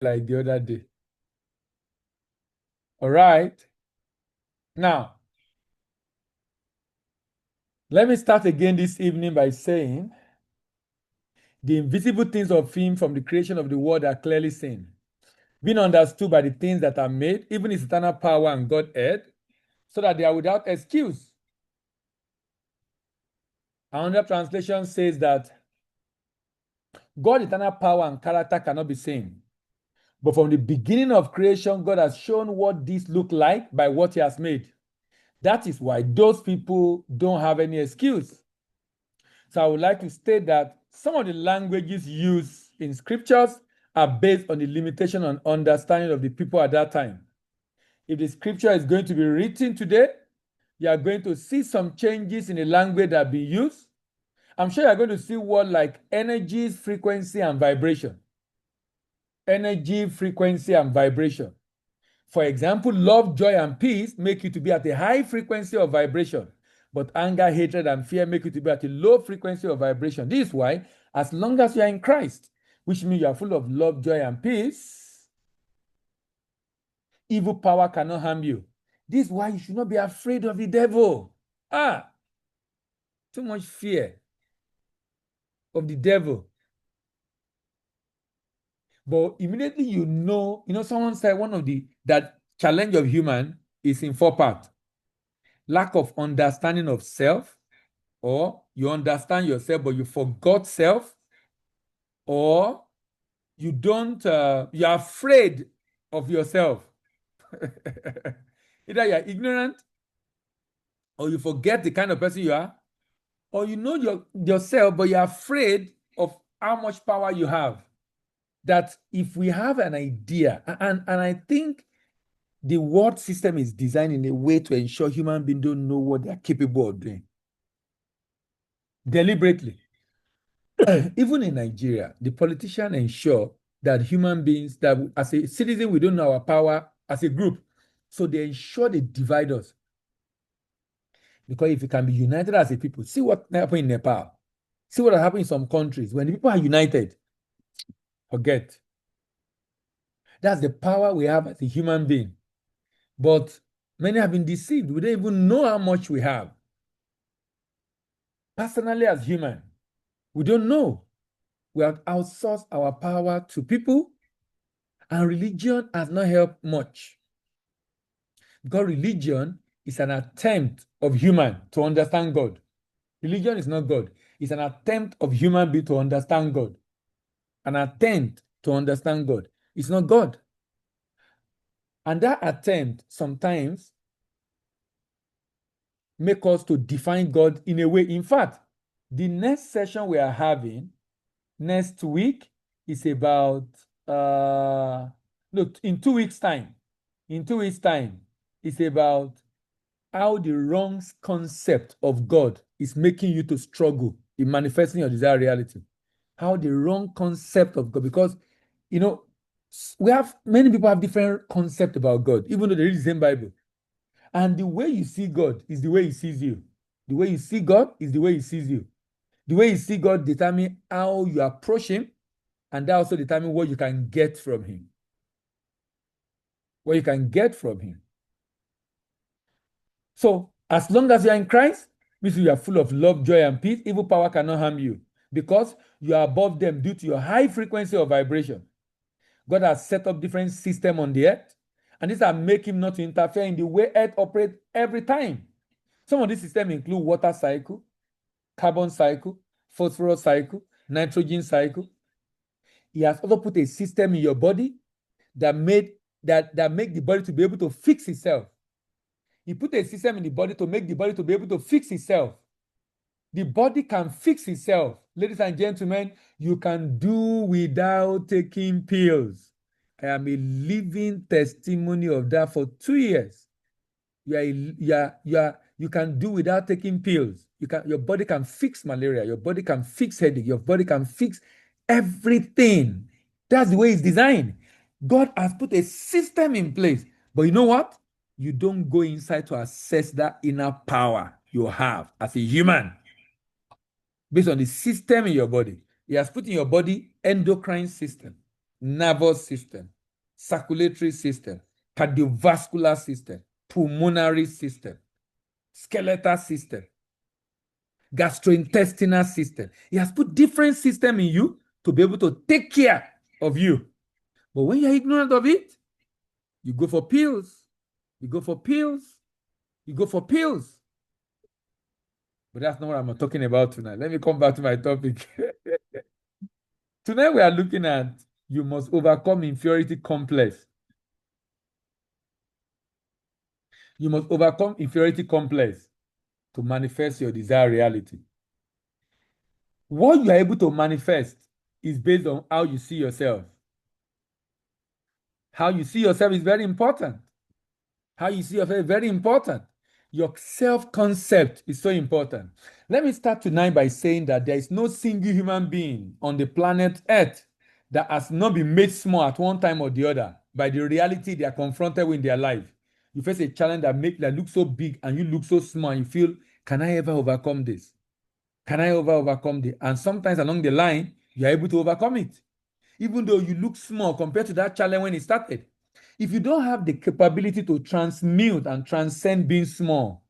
like the other day. All right. Now, let me start again this evening by saying the invisible things of Him from the creation of the world are clearly seen, being understood by the things that are made, even His eternal power and Godhead, so that they are without excuse. Another translation says that God's eternal power and character cannot be seen. But from the beginning of creation, God has shown what this look like by what He has made. That is why those people don't have any excuse. So I would like to state that some of the languages used in scriptures are based on the limitation and understanding of the people at that time. If the scripture is going to be written today, you are going to see some changes in the language that be used. I'm sure you're going to see words like energy, frequency, and vibration. Energy, frequency, and vibration. For example, love, joy, and peace make you to be at a high frequency of vibration, but anger, hatred, and fear make you to be at a low frequency of vibration. This is why, as long as you are in Christ, which means you are full of love, joy, and peace, evil power cannot harm you. This is why you should not be afraid of the devil. Too much fear of the devil. But immediately someone said one of that challenge of human is in four parts: lack of understanding of self, or you understand yourself but you forgot self, or you're afraid of yourself. Either you're ignorant, or you forget the kind of person you are, or you know yourself but you're afraid of how much power you have. That if we have an idea, and I think the world system is designed in a way to ensure human beings don't know what they're capable of doing deliberately. Even in Nigeria, the politicians ensure that human beings, that as a citizen, we don't know our power as a group. So they ensure they divide us. Because if we can be united as a people, see what happened in Nepal. See what happened in some countries. When the people are united, forget. That's the power we have as a human being. But many have been deceived. We don't even know how much we have. Personally, as human, we don't know. We have outsourced our power to people, and religion has not helped much. Because religion is an attempt of human to understand God. Religion is not God. It's an attempt of human being to understand God. An attempt to understand God. It's not God. And that attempt sometimes make us to define God in a way. In fact, the next session we are having next week is about look, in 2 weeks' time. In 2 weeks' time, it's about how the wrong concept of God is making you to struggle in manifesting your desired reality. How the wrong concept of God, because you know, many people have different concept about God, even though they read the same Bible. And the way you see God is the way He sees you. The way you see God is the way He sees you. The way you see God determines how you approach Him, and that also determines what you can get from Him. What you can get from Him. So, as long as you are in Christ, means you are full of love, joy, and peace, evil power cannot harm you because you are above them due to your high frequency of vibration. God has set up different systems on the earth, and these are make Him not to interfere in the way earth operates every time. Some of these systems include water cycle, carbon cycle, phosphorus cycle, nitrogen cycle. He has also put a system in your body that make the body to be able to fix itself. He put a system in the body to make the body to be able to fix itself. The body can fix itself. Ladies and gentlemen, you can do without taking pills. I am a living testimony of that for 2 years. You can do without taking pills. Your body can fix malaria. Your body can fix headache. Your body can fix everything. That's the way it's designed. God has put a system in place. But you know what? You don't go inside to access that inner power you have as a human based on the system in your body. He has put in your body endocrine system. nervous system, circulatory system, cardiovascular system, pulmonary system, skeletal system, gastrointestinal system. He has put different systems in you to be able to take care of you. But when you're ignorant of it, you go for pills. You go for pills. You go for pills. But that's not what I'm talking about tonight. Let me come back to my topic. Tonight we are looking at you must overcome inferiority complex. You must overcome inferiority complex to manifest your desired reality. What you are able to manifest is based on how you see yourself. How you see yourself is very important. How you see yourself is very important. Your self-concept is so important. Let me start tonight by saying that there is no single human being on the planet Earth that has not been made small at one time or the other by the reality they are confronted with in their life. You face a challenge that looks so big and you look so small and you feel, can I ever overcome this? Can I ever overcome this? And sometimes along the line, you are able to overcome it. Even though you look small compared to that challenge when it started. If you don't have the capability to transmute and transcend being small,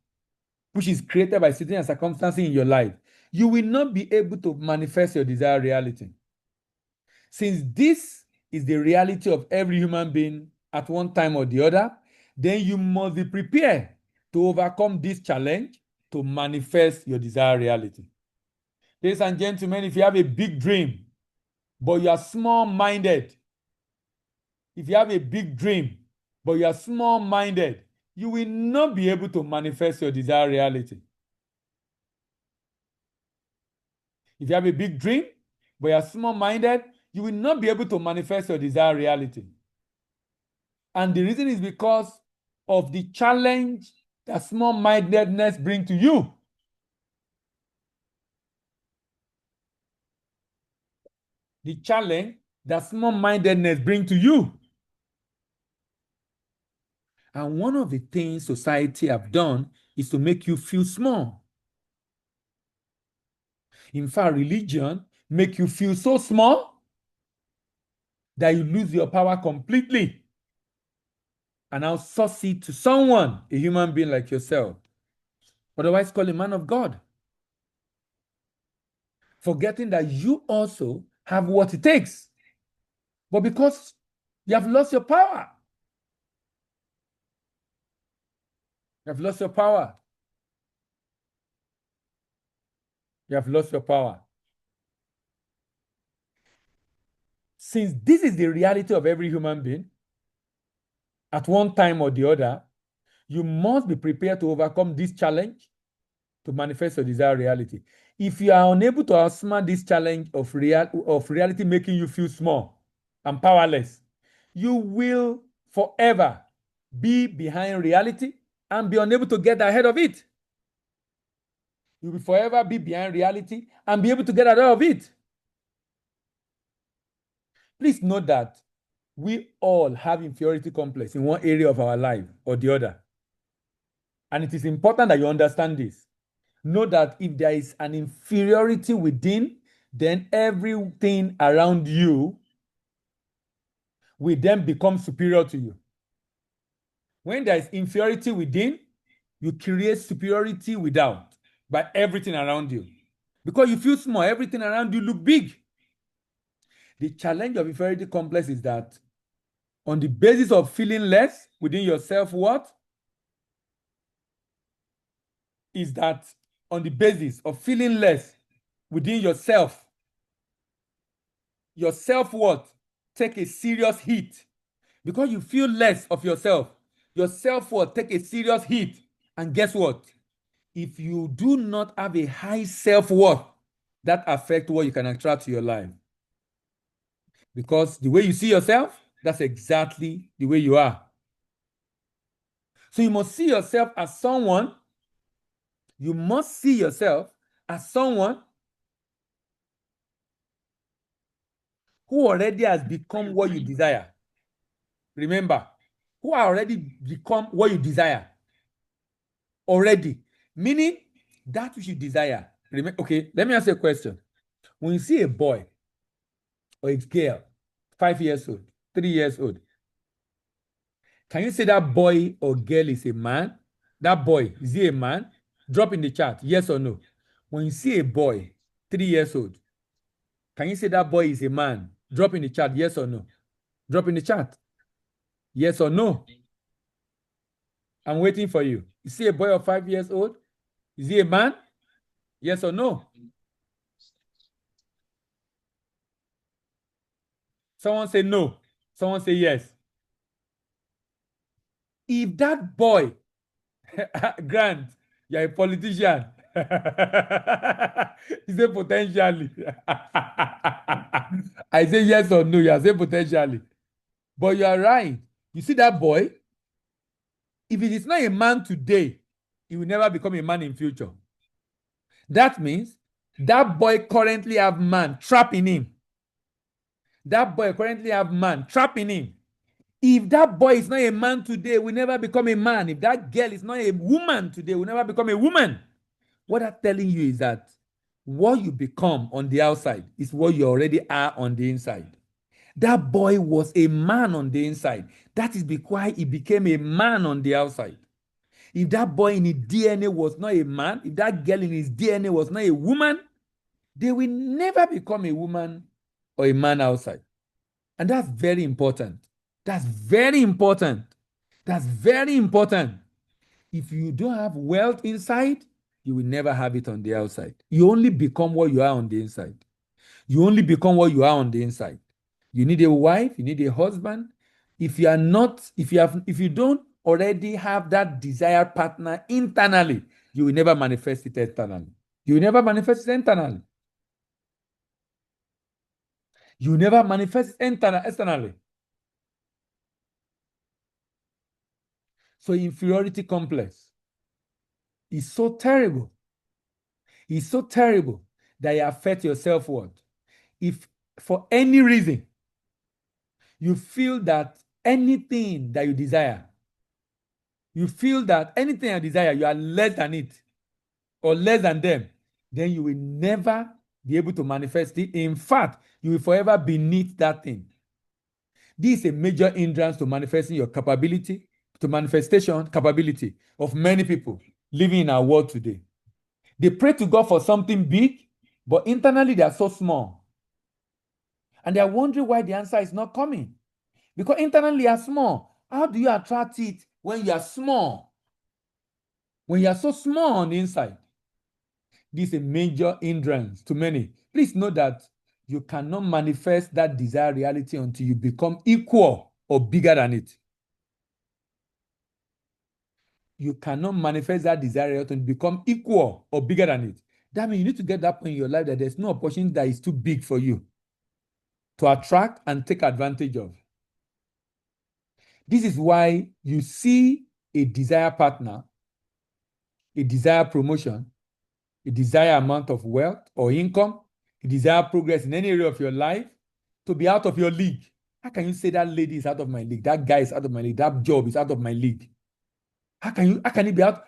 which is created by situations and circumstances in your life, you will not be able to manifest your desired reality. Since this is the reality of every human being at one time or the other, then you must be prepared to overcome this challenge to manifest your desired reality. Ladies and gentlemen, if you have a big dream, but you are small-minded, if you have a big dream, but you are small-minded, you will not be able to manifest your desired reality. If you have a big dream, but you are small-minded, you will not be able to manifest your desired reality. And the reason is because of the challenge that small-mindedness brings to you. The challenge that small-mindedness brings to you. And one of the things society have done is to make you feel small. In fact, religion make you feel so small that you lose your power completely and outsource it to someone, a human being like yourself, otherwise called a man of God, forgetting that you also have what it takes. But because you have lost your power, you have lost your power. You have lost your power. Since this is the reality of every human being, at one time or the other, you must be prepared to overcome this challenge to manifest your desired reality. If you are unable to outsmart this challenge of reality making you feel small and powerless, you will forever be behind reality and be unable to get ahead of it. You will forever be behind reality and be able to get ahead of it. Please note that we all have inferiority complex in one area of our life or the other. And it is important that you understand this. Know that if there is an inferiority within, then everything around you will then become superior to you. When there is inferiority within, you create superiority without by everything around you. Because you feel small, everything around you look big. The challenge of inferiority complex is that on the basis of feeling less within yourself, what? Is that on the basis of feeling less within yourself, your self-worth take a serious hit. Because you feel less of yourself, your self-worth take a serious hit. And guess what? If you do not have a high self-worth, that affects what you can attract to your life. Because the way you see yourself, that's exactly the way you are. So you must see yourself as someone, you must see yourself as someone who already has become what you desire. Remember, who are already become what you desire. Already. Meaning that which you desire. Okay, let me ask you a question. When you see a boy or a girl 5 years old, 3 years old. Can you say that boy or girl is a man? That boy, is he a man? Drop in the chat, yes or no. When you see a boy, 3 years old, can you say that boy is a man? Drop in the chat, yes or no. Drop in the chat, yes or no. I'm waiting for you. You see a boy of 5 years old? Is he a man? Yes or no? Someone say no. Someone say yes. If that boy, Grant, you're a politician. He said potentially. I say yes or no. You say potentially. But you are right. You see that boy? If it is not a man today, he will never become a man in future. That means that boy currently have man trapped in him. That boy currently have man trapped in him. If that boy is not a man today, will never become a man. If that girl is not a woman today, will never become a woman. What I'm telling you is that what you become on the outside is what you already are on the inside. That boy was a man on the inside. That is why he became a man on the outside. If that boy in his DNA was not a man, if that girl in his DNA was not a woman, they will never become a woman or a man outside. And that's very important. That's very important. That's very important. If you don't have wealth inside, you will never have it on the outside. You only become what you are on the inside. You only become what you are on the inside. You need a wife, you need a husband. If you are not, if you don't already have that desired partner internally, you will never manifest it externally. You will never manifest it internally. You will never manifest it externally. So inferiority complex is so terrible. It's so terrible that it affects your self-worth. If for any reason you feel that anything that you desire, you feel that anything you desire, you are less than it or less than them, then you will never be able to manifest it. In fact, you will forever beneath that thing. This is a major hindrance to manifesting your capability, to manifestation capability of many people living in our world today. They pray to God for something big, but internally they are so small. And they are wondering why the answer is not coming. Because internally you are small. How do you attract it when you are small? When you are so small on the inside? This is a major hindrance to many. Please know that you cannot manifest that desired reality until you become equal or bigger than it. You cannot manifest that desired reality until you become equal or bigger than it. That means you need to get that point in your life that there's no opportunity that is too big for you to attract and take advantage of. This is why you see a desired partner, a desired promotion, a desired amount of wealth or income, a desired progress in any area of your life to be out of your league. How can you say that lady is out of my league? That guy is out of my league. That job is out of my league. How can it be out?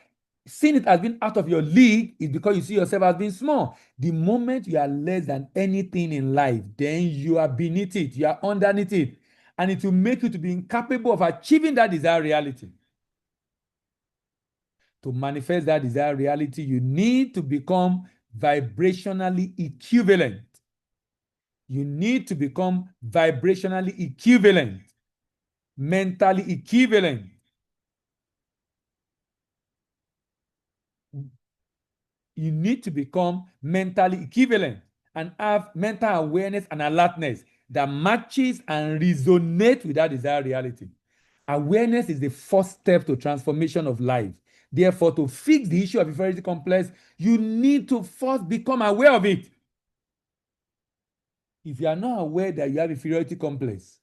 Seeing it as being out of your league is because you see yourself as being small. The moment you are less than anything in life, then you are beneath it, you are underneath it, and it will make you to be incapable of achieving that desired reality. To manifest that desired reality, you need to become vibrationally equivalent. You need to become vibrationally equivalent, mentally equivalent. You need to become mentally equivalent and have mental awareness and alertness that matches and resonates with that desired reality. Awareness is the first step to transformation of life. Therefore, to fix the issue of inferiority complex, you need to first become aware of it. If you are not aware that you have inferiority complex,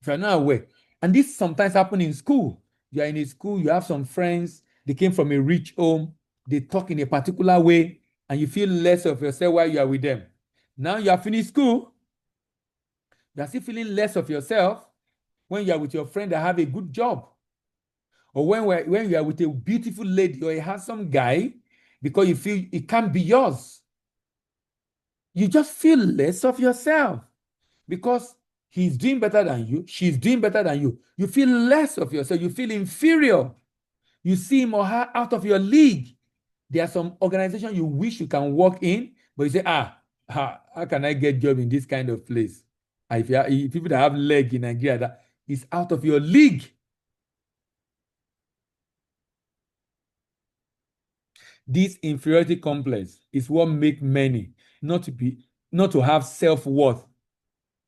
if you are not aware, and this sometimes happens in school. You are in a school, you have some friends, they came from a rich home, they talk in a particular way, and you feel less of yourself while you are with them. Now you are finished school, you are still feeling less of yourself when you are with your friend that have a good job. Or when you are with a beautiful lady or a handsome guy, because you feel it can't be yours. You just feel less of yourself because he's doing better than you, she's doing better than you. You feel less of yourself, you feel inferior. You see him or her out of your league. There are some organizations you wish you can work in, but you say, how can I get job in this kind of place? If people that have leg in Nigeria, that is out of your league. This inferiority complex is what makes many not to have self-worth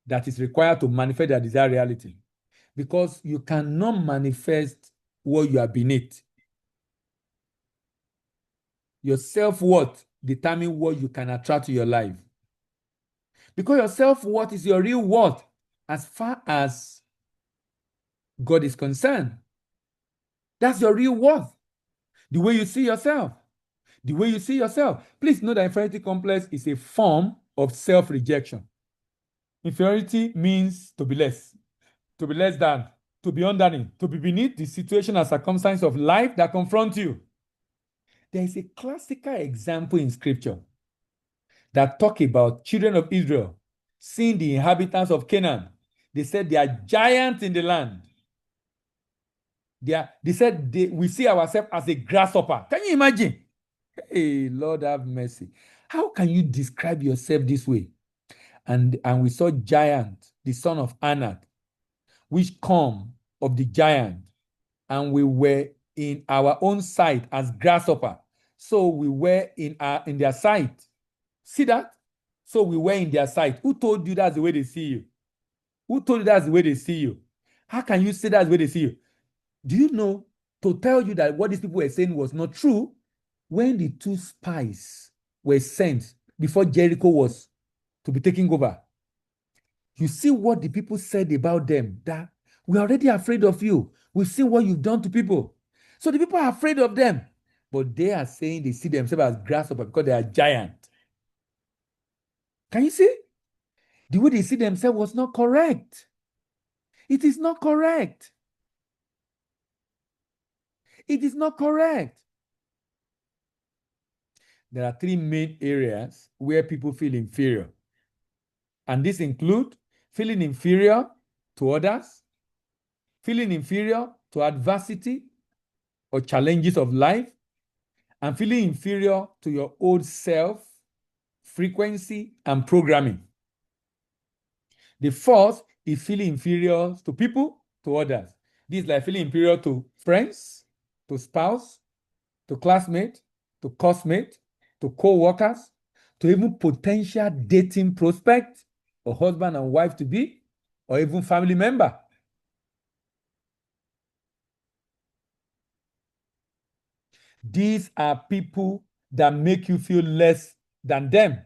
that is required to manifest their desired reality. Because you cannot manifest what you are beneath. Your self-worth determines what you can attract to your life. Because your self-worth is your real worth as far as God is concerned. That's your real worth. The way you see yourself. The way you see yourself. Please know that inferiority complex is a form of self-rejection. Inferiority means to be less than, to be underneath, to be beneath the situation and circumstance of life that confront you. There is a classical example in scripture that talk about children of Israel seeing the inhabitants of Canaan. They said they are giants in the land. They said we see ourselves as a grasshopper. Can you imagine? Hey, Lord have mercy. How can you describe yourself this way? And we saw giant, the son of Anak, which come of the giant, and we were in our own sight as grasshopper. So we were in their sight. See that? So we were in their sight. Who told you that's the way they see you? Who told you that's the way they see you? How can you say that's the way they see you? Do you know, to tell you that what these people were saying was not true, when the two spies were sent before Jericho was to be taken over, you see what the people said about them, that we're already afraid of you. We've seen what you've done to people. So the people are afraid of them. But they are saying they see themselves as grasshoppers because they are giant. Can you see? The way they see themselves was not correct. It is not correct. It is not correct. There are three main areas where people feel inferior. And these include feeling inferior to others, feeling inferior to adversity or challenges of life, and feeling inferior to your old self, frequency, and programming. The fourth is feeling inferior to people, to others. This is like feeling inferior to friends, to spouse, to classmate, to coursemate, to co-workers, to even potential dating prospect, or husband and wife to be, or even family member. These are people that make you feel less than them.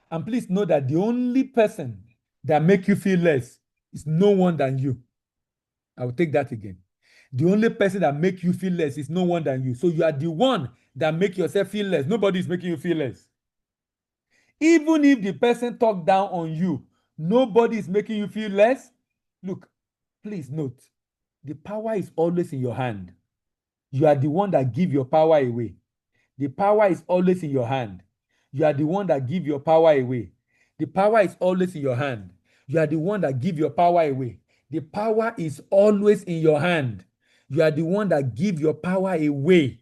And please know that the only person that make you feel less is no one than you. I will take that again. The only person that make you feel less is no one than you. So you are the one that make yourself feel less. Nobody is making you feel less. Even if the person talk down on you, nobody is making you feel less. Look, please note, the power is always in your hand. You are the one that give your power away. The power is always in your hand. You are the one that give your power away. The power is always in your hand. You are the one that give your power away. The power is always in your hand. You are the one that give your power away.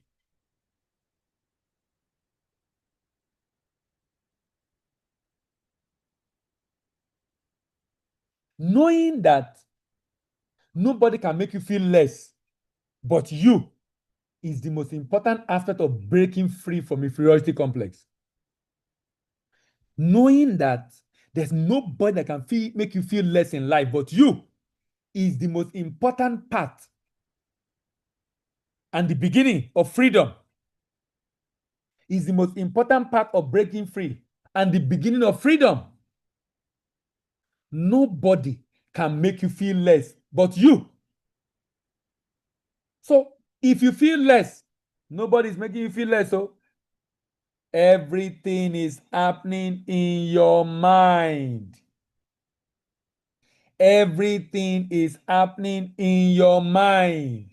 Knowing that nobody can make you feel less but you is the most important aspect of breaking free from inferiority complex. Knowing that there's nobody that can make you feel less in life but you is the most important part and the beginning of freedom. Is the most important part of breaking free and the beginning of freedom. Nobody can make you feel less but you. So if you feel less, nobody is making you feel less. So everything is happening in your mind. Everything is happening in your mind.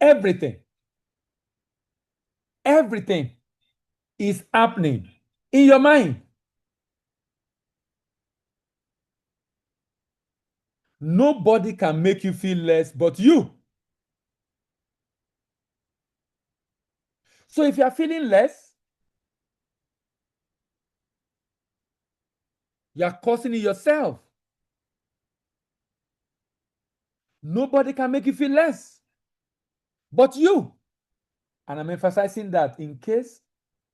Everything. Everything is happening in your mind. Nobody can make you feel less but you. So if you are feeling less, you are causing it yourself. Nobody can make you feel less but you. And I'm emphasizing that in case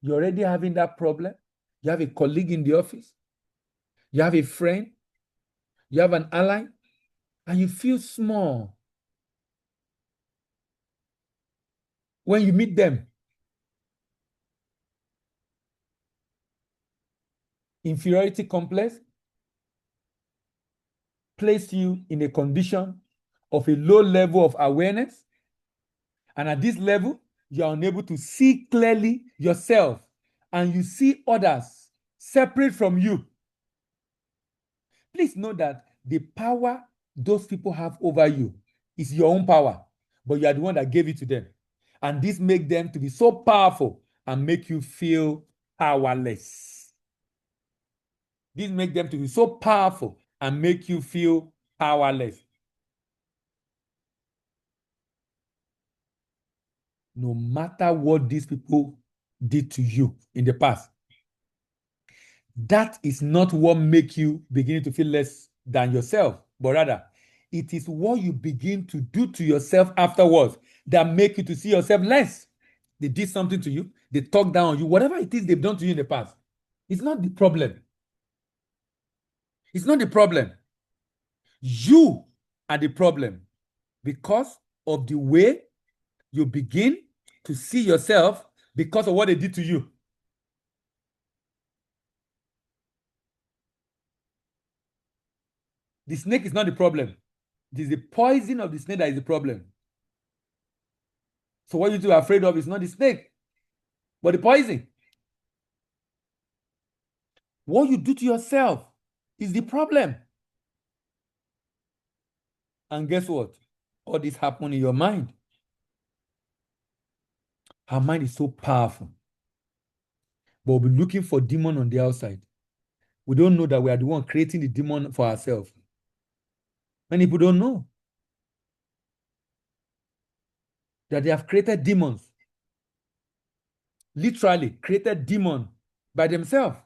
you're already having that problem, you have a colleague in the office, you have a friend, you have an ally, and you feel small when you meet them. Inferiority complex place you in a condition of a low level of awareness. And at this level, you are unable to see clearly yourself and you see others separate from you. Please know that the power those people have over you is your own power, but you are the one that gave it to them. And this makes them to be so powerful and make you feel powerless. This makes them to be so powerful and make you feel powerless. No matter what these people did to you in the past, that is not what makes you begin to feel less than yourself, but rather it is what you begin to do to yourself afterwards that make you to see yourself less. They did something to you, they talk down on you, whatever it is they've done to you in the past. It's not the problem. It's not the problem. You are the problem because of the way you begin to see yourself because of what they did to you. The snake is not the problem. It is the poison of the snake that is the problem. So what you two are afraid of is not the snake, but the poison. What you do to yourself is the problem. And guess what? All this happens in your mind. Our mind is so powerful. But we'll be looking for demon on the outside. We don't know that we are the one creating the demon for ourselves. Many people don't know that they have created demons. Literally created demon by themselves.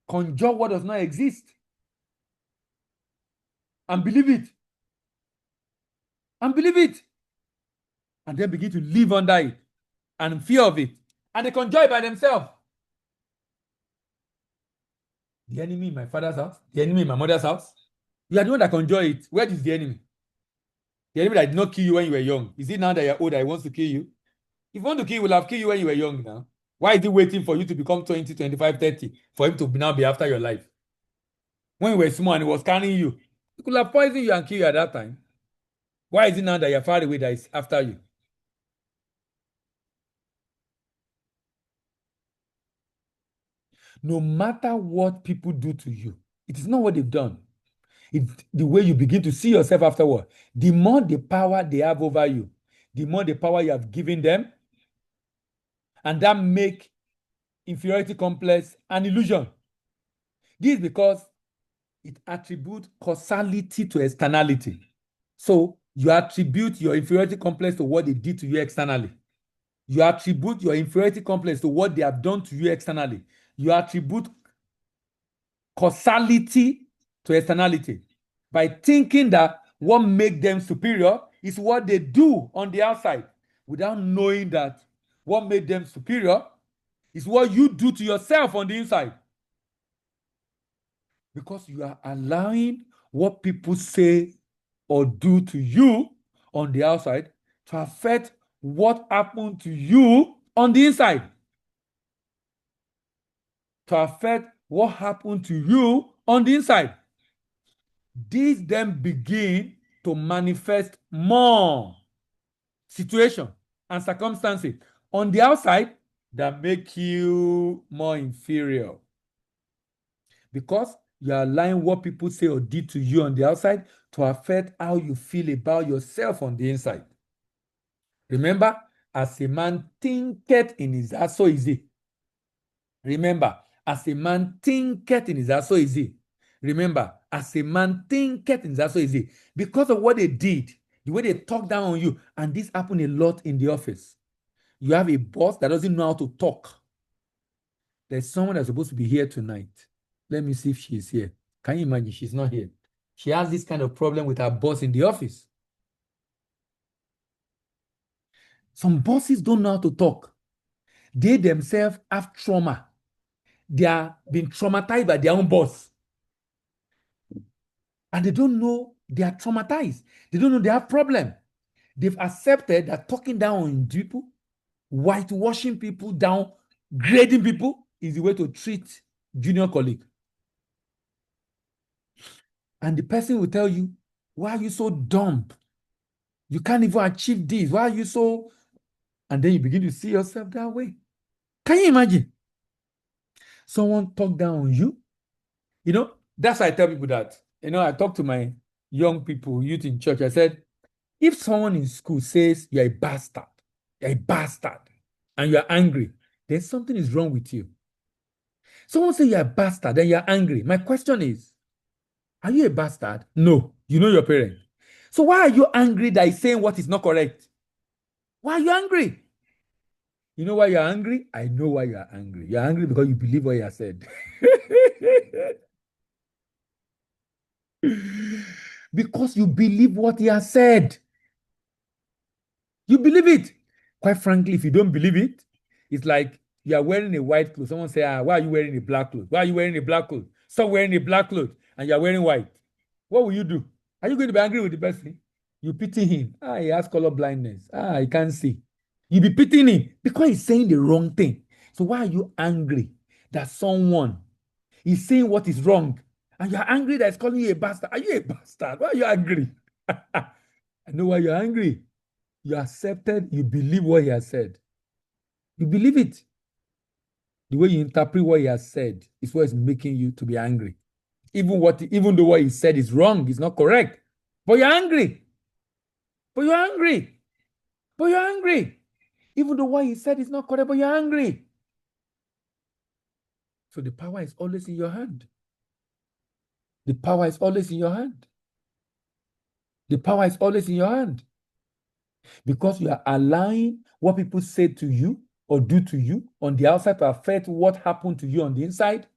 Conjure what does not exist. And believe it. And believe it. And then begin to live under it and fear of it. And they conjure it by themselves. The enemy in my father's house, the enemy in my mother's house. You are the one that conjure it. Where is the enemy? The enemy that did not kill you when you were young. Is it now that you're old that he wants to kill you? If he wants to kill you, he will have killed you when you were young now. Why is he waiting for you to become 20, 25, 30 for him to now be after your life? When you were small and he was carrying you, he could have poisoned you and killed you at that time. Why is it now that you're far away that is after you? No matter what people do to you, it is not what they've done. It's the way you begin to see yourself afterward. The more the power they have over you, the more the power you have given them, and that make inferiority complex an illusion. This is because it attributes causality to externality. So you attribute your inferiority complex to what they did to you externally. You attribute your inferiority complex to what they have done to you externally. You attribute causality to externality by thinking that what makes them superior is what they do on the outside, without knowing that what made them superior is what you do to yourself on the inside. Because you are allowing what people say or do to you on the outside to affect what happened to you on the inside. To affect what happened to you on the inside. These then begin to manifest more situations and circumstances on the outside that make you more inferior. Because you are allowing what people say or did to you on the outside to affect how you feel about yourself on the inside. Remember, As a man thinketh in his heart, so is he. Remember, as a man thinketh in his heart, so is he. Remember, as a man thinketh in his heart, so is he. Because of what they did, the way they talk down on you, and this happened a lot in the office. You have a boss that doesn't know how to talk. There's someone that's supposed to be here tonight. Let me see if she's here. Can you imagine? She's not here. She has this kind of problem with her boss in the office. Some bosses don't know how to talk. They themselves have trauma. They are being traumatized by their own boss. And they don't know they are traumatized. They don't know they have problem. They've accepted that talking down on people, whitewashing people down, grading people is the way to treat junior colleague. And the person will tell you, why are you so dumb? You can't even achieve this. Why are you so... And then you begin to see yourself that way. Can you imagine? Someone talk down on you. You know, that's why I tell people that. You know, I talk to my young people, youth in church. I said, if someone in school says you're a bastard, and you're angry, then something is wrong with you. Someone say you're a bastard, then you're angry. My question is, are you a bastard? No. You know your parent. So why are you angry that he's saying what is not correct? Why are you angry? You know why you're angry? I know why you're angry. You're angry because you believe what he has said. Because you believe what he has said. You believe it. Quite frankly, if you don't believe it, it's like you are wearing a white clothes. Someone say, why are you wearing a black clothes? Why are you wearing a black clothes? Stop wearing a black clothes and you're wearing white. What will you do? Are you going to be angry with the person? You pity him. He has color blindness. He can't see. You be pitying him because he's saying the wrong thing. So why are you angry that someone is saying what is wrong? And you're angry that he's calling you a bastard. Are you a bastard? Why are you angry? I know why you're angry. You accepted, you believe what he has said. You believe it. The way you interpret what he has said is what is making you to be angry. Even though what he said is wrong, is not correct. But you're angry. But you're angry. But you're angry. Even though what he said is not correct, but you're angry. So the power is always in your hand. The power is always in your hand. The power is always in your hand. Because you are allowing what people say to you or do to you on the outside to affect what happened to you on the inside.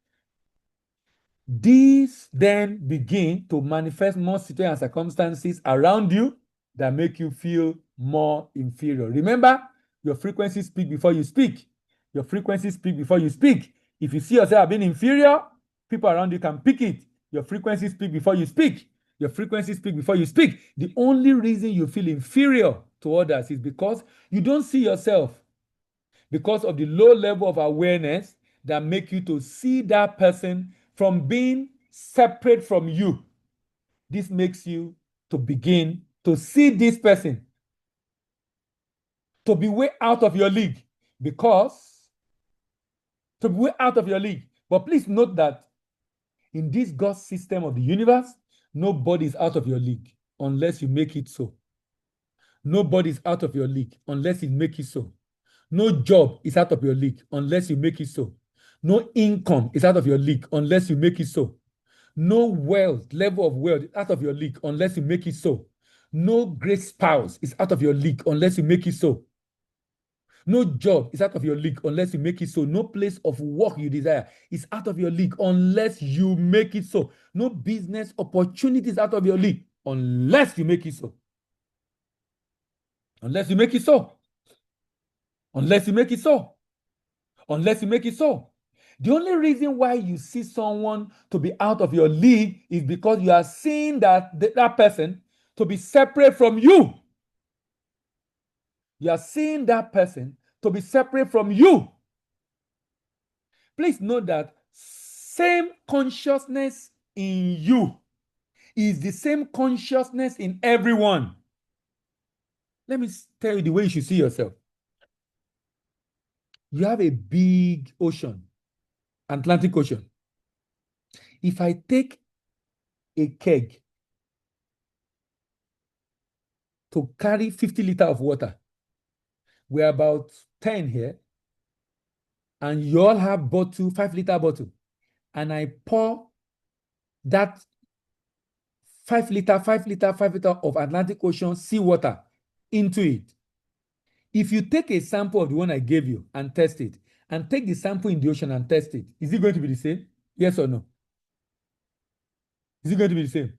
These then begin to manifest more situations and circumstances around you that make you feel more inferior. Remember, your frequencies speak before you speak. Your frequencies speak before you speak. If you see yourself as being inferior, people around you can pick it. Your frequencies speak before you speak. Your frequencies speak before you speak. The only reason you feel inferior to others is because you don't see yourself, because of the low level of awareness that make you to see that person from being separate from you. This makes you to begin to see this person to be way out of your league, because to be way out of your league. But please note that in this God system of the universe, nobody is out of your league unless you make it so. Nobody is out of your league unless you make it so. No job is out of your league unless you make it so. No income is out of your league unless you make it so. No wealth, level of wealth is out of your league unless you make it so. No great spouse is out of your league unless you make it so. No job is out of your league unless you make it so. No place of work you desire is out of your league unless you make it so. No business opportunity is out of your league unless you make it so. Unless you make it so. Unless you make it so. Unless you make it so. The only reason why you see someone to be out of your league is because you are seeing that person to be separate from you. You are seeing that person to be separate from you. Please note that same consciousness in you is the same consciousness in everyone. Let me tell you the way you should see yourself. You have a big ocean, Atlantic Ocean. If I take a keg to carry 50 liters of water, We're about 10 here, and you all have bottle, 5-liter bottle, and I pour that 5-liter, 5-liter, 5-liter of Atlantic Ocean seawater into it. If you take a sample of the one I gave you and test it, and take the sample in the ocean and test it, is it going to be the same? Yes or no? Is it going to be the same?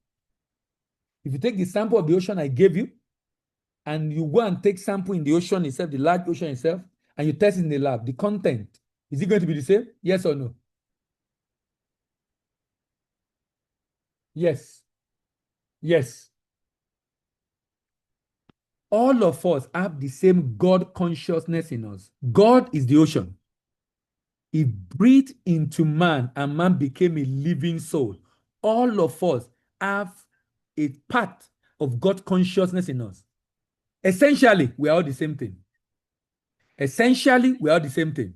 If you take the sample of the ocean I gave you, and you go and take sample in the ocean itself, the large ocean itself, and you test it in the lab, the content, is it going to be the same? Yes or no? Yes. Yes. All of us have the same God consciousness in us. God is the ocean. He breathed into man, and man became a living soul. All of us have a part of God consciousness in us. Essentially, we are all the same thing. Essentially, we are all the same thing.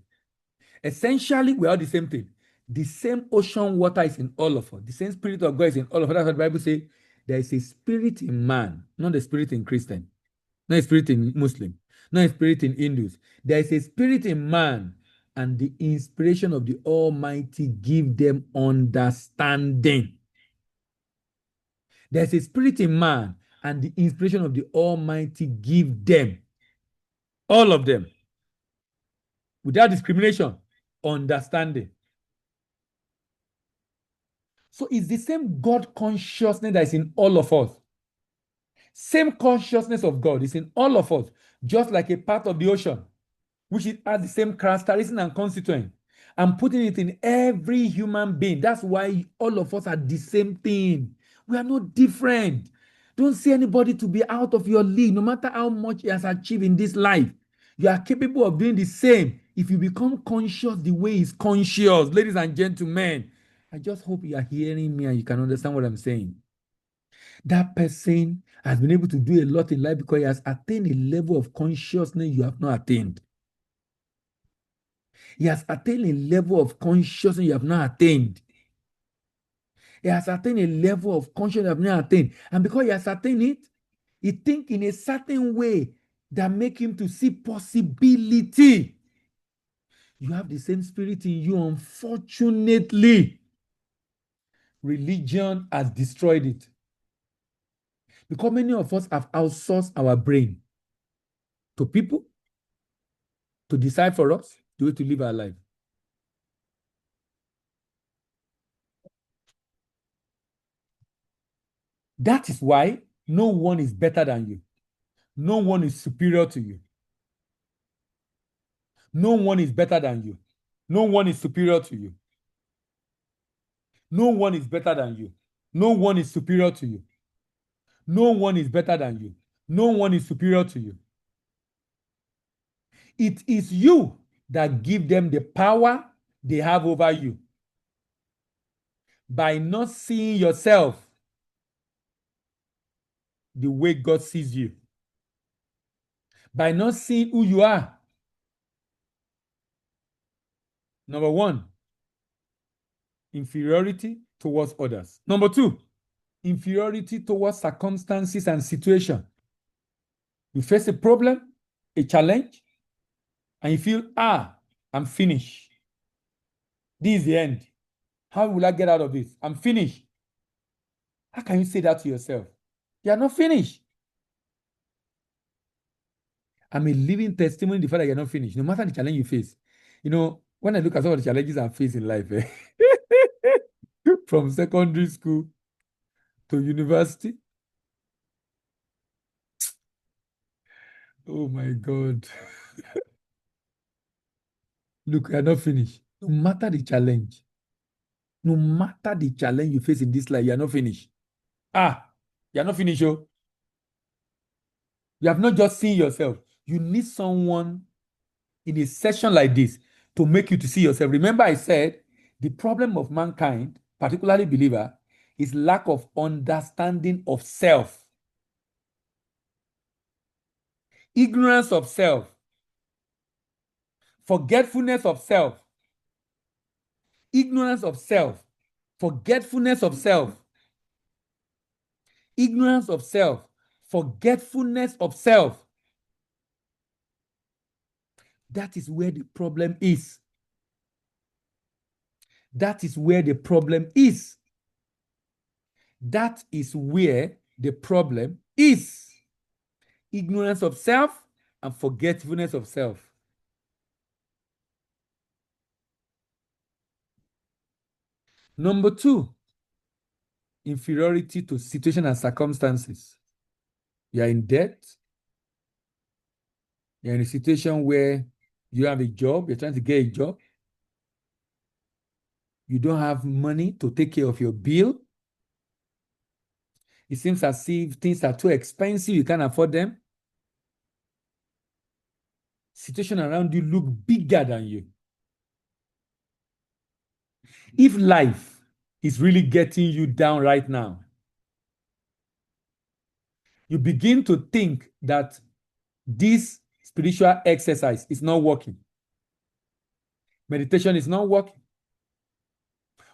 Essentially, we are all the same thing. The same ocean water is in all of us. The same spirit of God is in all of us. That's what the Bible says. There is a spirit in man, not a spirit in Christian, not a spirit in Muslim, not a spirit in Hindus. There is a spirit in man, and the inspiration of the Almighty give them understanding. There's a spirit in man, and the inspiration of the Almighty give them, all of them, without discrimination, understanding. So it's the same God consciousness that is in all of us. Same consciousness of God is in all of us, just like a part of the ocean, which has the same characteristics and constituent. I'm putting it in every human being. That's why all of us are the same thing. We are not different. Don't see anybody to be out of your league, no matter how much he has achieved in this life. You are capable of doing the same if you become conscious the way he's conscious. Ladies and gentlemen, I just hope you are hearing me and you can understand what I'm saying. That person has been able to do a lot in life because he has attained a level of consciousness you have not attained. He has attained a level of consciousness you have not attained. He has attained a level of consciousness you have not attained. And because he has attained it, he thinks in a certain way that make him to see possibility. You have the same spirit in you. Unfortunately, religion has destroyed it. Because many of us have outsourced our brain to people to decide for us the way to live our life. That is why no one is better than you. No one is superior to you. No one is better than you. No one is superior to you. No one is better than you. No one is superior to you. No one is better than you. No one is superior to you. It is you that give them the power they have over you by not seeing yourself the way God sees you, by not seeing who you are. Number one, inferiority towards others. Number two, inferiority towards circumstances and situation. You face a problem, a challenge, and you feel, I'm finished. This is the end. How will I get out of this? I'm finished. How can you say that to yourself? You are not finished. I'm a living testimony to the fact that you're not finished, no matter the challenge you face. When I look at some of the challenges I face in life, from secondary school to university, oh my God. Look, you're not finished. No matter the challenge, you face in this life, you're not finished. You're not finished, oh. You have not just seen yourself. You need someone in a session like this to make you to see yourself. Remember, I said the problem of mankind, particularly believer, is lack of understanding of self, ignorance of self, forgetfulness of self, ignorance of self, forgetfulness of self, ignorance of self, forgetfulness of self. That is where the problem is. That is where the problem is. That is where the problem is. Ignorance of self and forgetfulness of self. Number two, inferiority to situation and circumstances. You are in debt. You're in a situation where you have a job, you're trying to get a job. You don't have money to take care of your bill. It seems as if things are too expensive, you can't afford them. Situation around you look bigger than you. If life is really getting you down right now, you begin to think that this spiritual exercise is not working. Meditation is not working.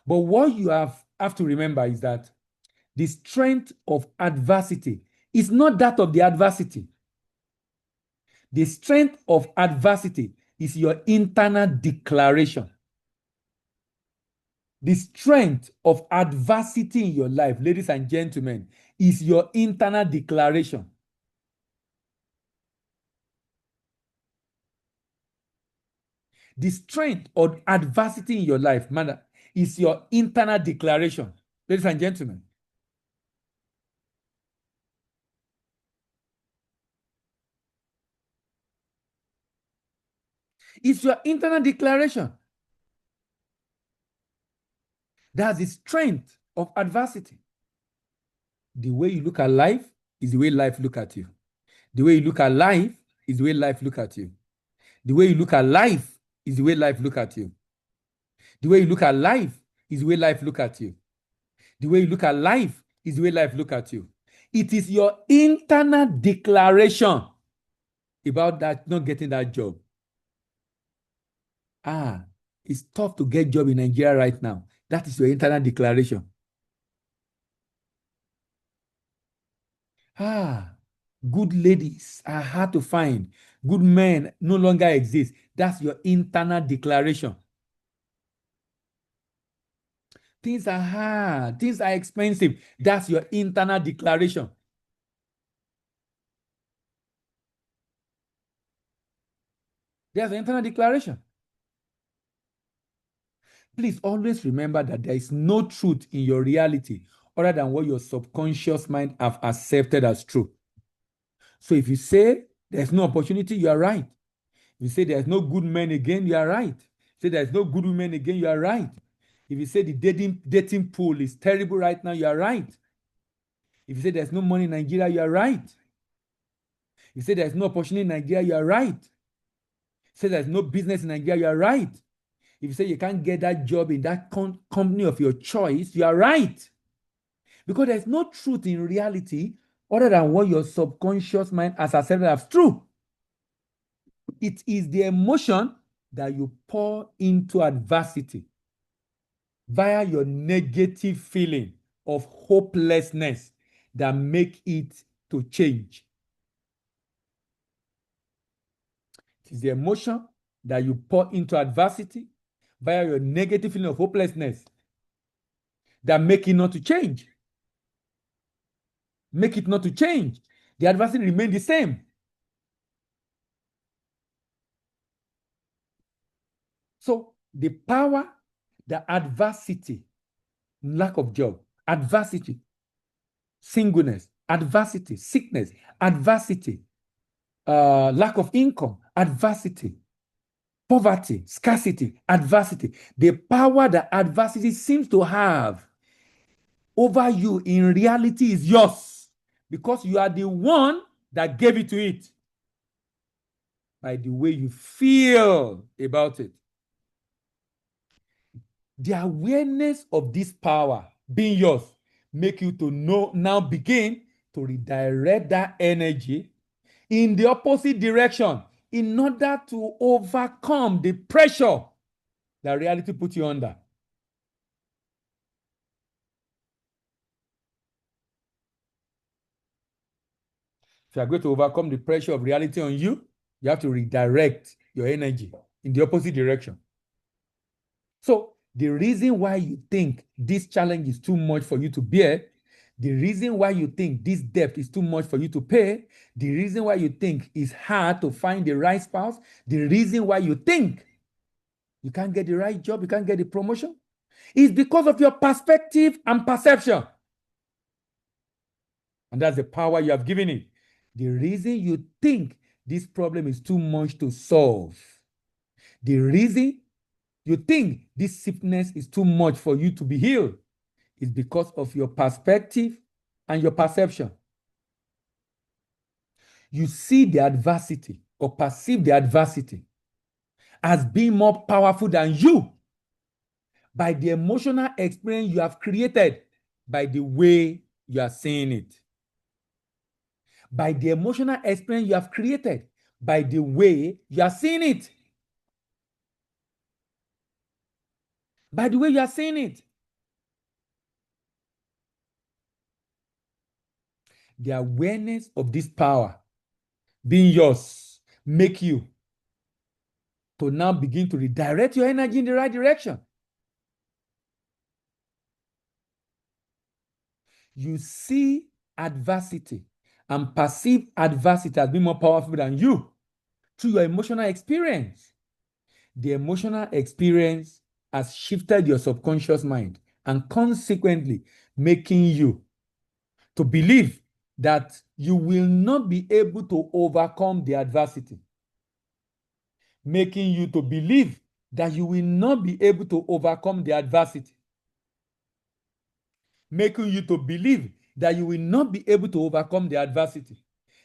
But what you have to remember is that the strength of adversity is not that of the adversity. The strength of adversity is your internal declaration. The strength of adversity in your life, ladies and gentlemen, is your internal declaration. The strength of adversity in your life, man, is your internal declaration, ladies and gentlemen. It's your internal declaration. That's the strength of adversity. The way you look at life is the way life look at you. The way you look at life is the way life look at you. The way you look at life is the way life look at you. The way you look at life is the way life look at you. The way you look at life is the way life look at you. It is your internal declaration about that not getting that job. It's tough to get job in Nigeria right now. That is your internal declaration. Good ladies are hard to find. Good men no longer exist. That's your internal declaration. Things are hard. Things are expensive. That's your internal declaration. There's an internal declaration. Please always remember that there is no truth in your reality other than what your subconscious mind have accepted as true. So if you say there's no opportunity, you are right. If you say there's no good men again, you are right. If you say there's no good women again, you are right. If you say the dating pool is terrible right now, you are right. If you say there's no money in Nigeria, you are right. If you say there's no opportunity in Nigeria, you are right. If you say there's no business in Nigeria, you are right. If you say you can't get that job in that company of your choice, you are right. Because there's no truth in reality other than what your subconscious mind has accepted as true. It is the emotion that you pour into adversity via your negative feeling of hopelessness that make it to change. It is the emotion that you pour into adversity via your negative feeling of hopelessness that make it not to change. Make it not to change. The adversity remain the same. So the power, the adversity, lack of job, adversity, singleness, adversity, sickness, adversity, lack of income, adversity, poverty, scarcity, adversity. The power that adversity seems to have over you in reality is yours because you are the one that gave it to it by the way you feel about it. The awareness of this power being yours make you to know now begin to redirect that energy in the opposite direction in order to overcome the pressure that reality puts you under. If you are going to overcome the pressure of reality on you, You have to redirect your energy in the opposite direction. So the reason why you think this challenge is too much for you to bear, the reason why you think this debt is too much for you to pay, the reason why you think it's hard to find the right spouse, the reason why you think you can't get the right job, you can't get the promotion, is because of your perspective and perception. And that's the power you have given it. The reason you think this problem is too much to solve, the reason you think this sickness is too much for you to be healed, is because of your perspective and your perception. You see the adversity or perceive the adversity as being more powerful than you by the emotional experience you have created by the way you are seeing it. By the emotional experience you have created by the way you are seeing it. By the way you are seeing it. The awareness of this power being yours make you to now begin to redirect your energy in the right direction. You see adversity and perceive adversity as being more powerful than you through your emotional experience. The emotional experience has shifted your subconscious mind and consequently making you to believe that you will not be able to overcome the adversity. Making you to believe that you will not be able to overcome the adversity. Making you to believe that you will not be able to overcome the adversity.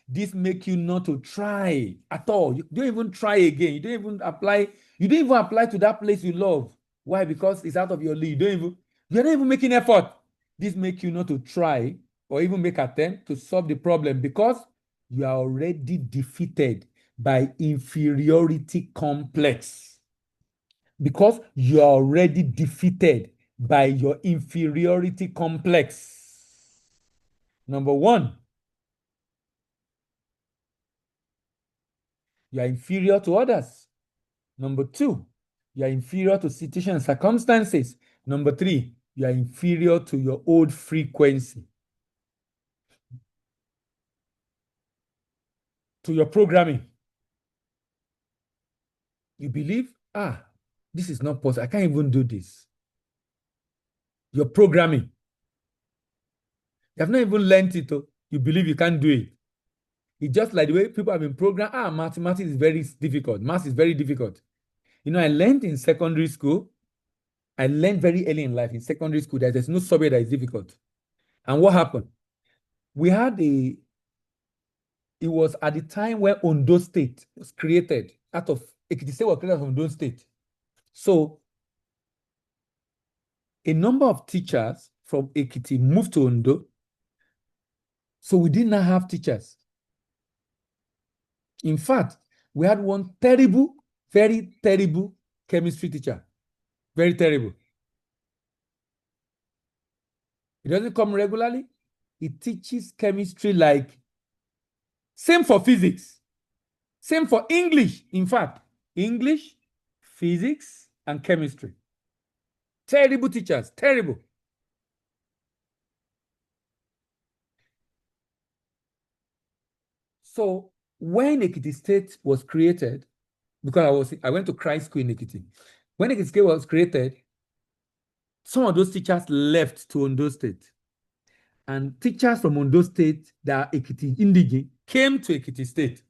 This makes you not to try at all. You don't even try again. You don't even apply. You don't even apply to that place you love. Why? Because it's out of your league. You're not even making effort. This makes you not to try or even make attempt to solve the problem because you are already defeated by inferiority complex. Because you are already defeated by your inferiority complex. Number one, you are inferior to others. Number two, you are inferior to situations and circumstances. Number three, you are inferior to your old frequency, to your programming. You believe, this is not possible. I can't even do this. Your programming. You have not even learned it. You believe you can't do it. It's just like the way people have been programmed. Mathematics is very difficult. Math is very difficult. I learned in secondary school. I learned very early in life in secondary school that there's no subject that is difficult. And what happened? It was at the time when Ondo State was created, out of Ekiti State was created from Ondo State. So a number of teachers from Ekiti moved to Ondo. So we did not have teachers. In fact, we had one terrible, very terrible chemistry teacher. Very terrible. He doesn't come regularly. He teaches chemistry like, same for physics, same for English. In fact, English, physics, and chemistry. Terrible teachers, terrible. So when Ekiti State was created, because I went to Christ School in Ekiti. When Ekiti State was created, some of those teachers left to Ondo State. And teachers from Ondo State that are Ekiti Indige came to Ekiti State.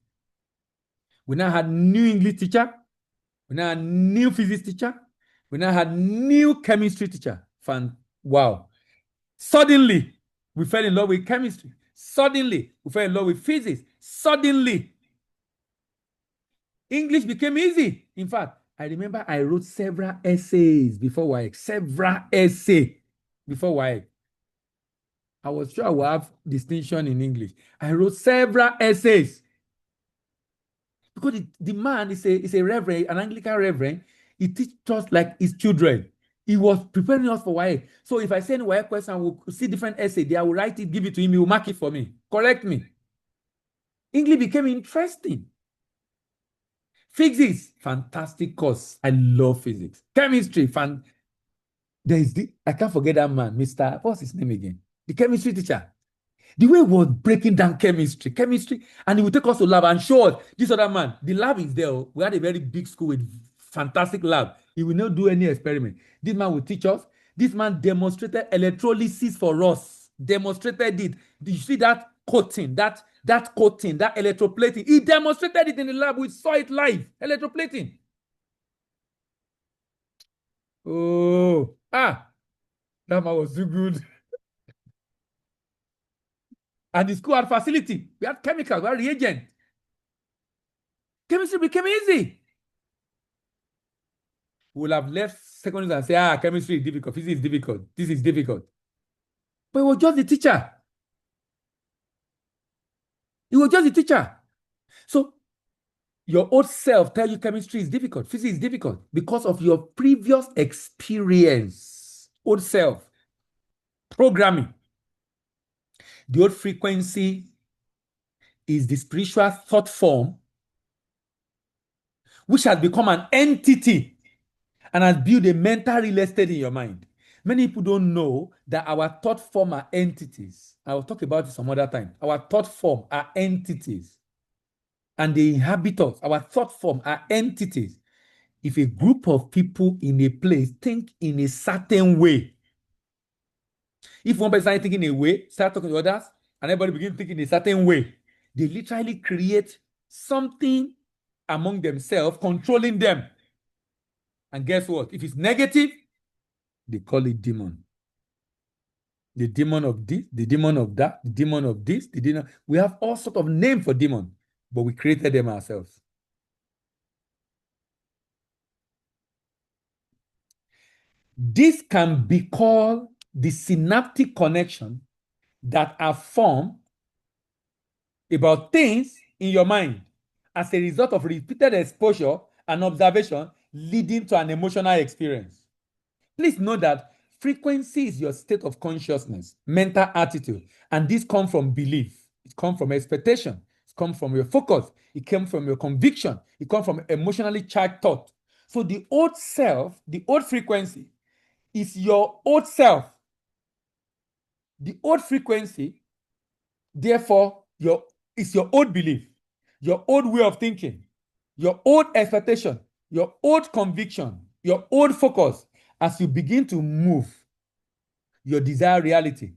We now had new English teacher. We now had new physics teacher. We now had new chemistry teacher. Wow. Suddenly, we fell in love with chemistry. Suddenly, we fell in love with physics. Suddenly, English became easy. In fact, I remember I wrote several essays before WAEC. Several essays before WAEC. I was sure I would have distinction in English. I wrote several essays. Because the man is a reverend, an Anglican reverend. He teaches us like his children. He was preparing us for WAEC. So if I send WAEC question, we'll see different essay there. I will write it, give it to him. He will mark it for me, correct me. English became interesting. Physics, fantastic course. I love physics. Chemistry, I can't forget that man, Mr. What's his name again? The chemistry teacher. The way he was breaking down chemistry, and he would take us to lab and show us this other man. The lab is there. We had a very big school with fantastic lab. He will not do any experiment. This man will teach us. This man demonstrated electrolysis for us. Demonstrated it. Did you see that coating, that coating, that electroplating? He demonstrated it in the lab. We saw it live. Electroplating. Oh, that man was too good. And the school had facility. We had chemicals, we had reagent. Chemistry became easy. We will have left secondary and say, chemistry is difficult, physics is difficult, this is difficult. But it was just the teacher. It was just the teacher. So your old self tell you chemistry is difficult, physics is difficult because of your previous experience. Old self. Programming. The old frequency is the spiritual thought form which has become an entity and has built a mental real estate in your mind. Many people don't know that our thought form are entities. I will talk about it some other time. Our thought form are entities. And they inhabit us. Our thought form are entities. If a group of people in a place think in a certain way, if one person is thinking in a way, start talking to others, and everybody begin thinking in a certain way, they literally create something among themselves, controlling them. And guess what? If it's negative, they call it demon. The demon of this, the demon of that, the demon of this, the demon. We have all sorts of names for demon, but we created them ourselves. This can be called the synaptic connection that are formed about things in your mind as a result of repeated exposure and observation leading to an emotional experience. Please know that frequency is your state of consciousness, mental attitude, and this comes from belief. It comes from expectation. It comes from your focus. It comes from your conviction. It comes from emotionally charged thought. So the old self, the old frequency, is your old self. The old frequency, therefore, is your old belief, your old way of thinking, your old expectation, your old conviction, your old focus. As you begin to move your desired reality,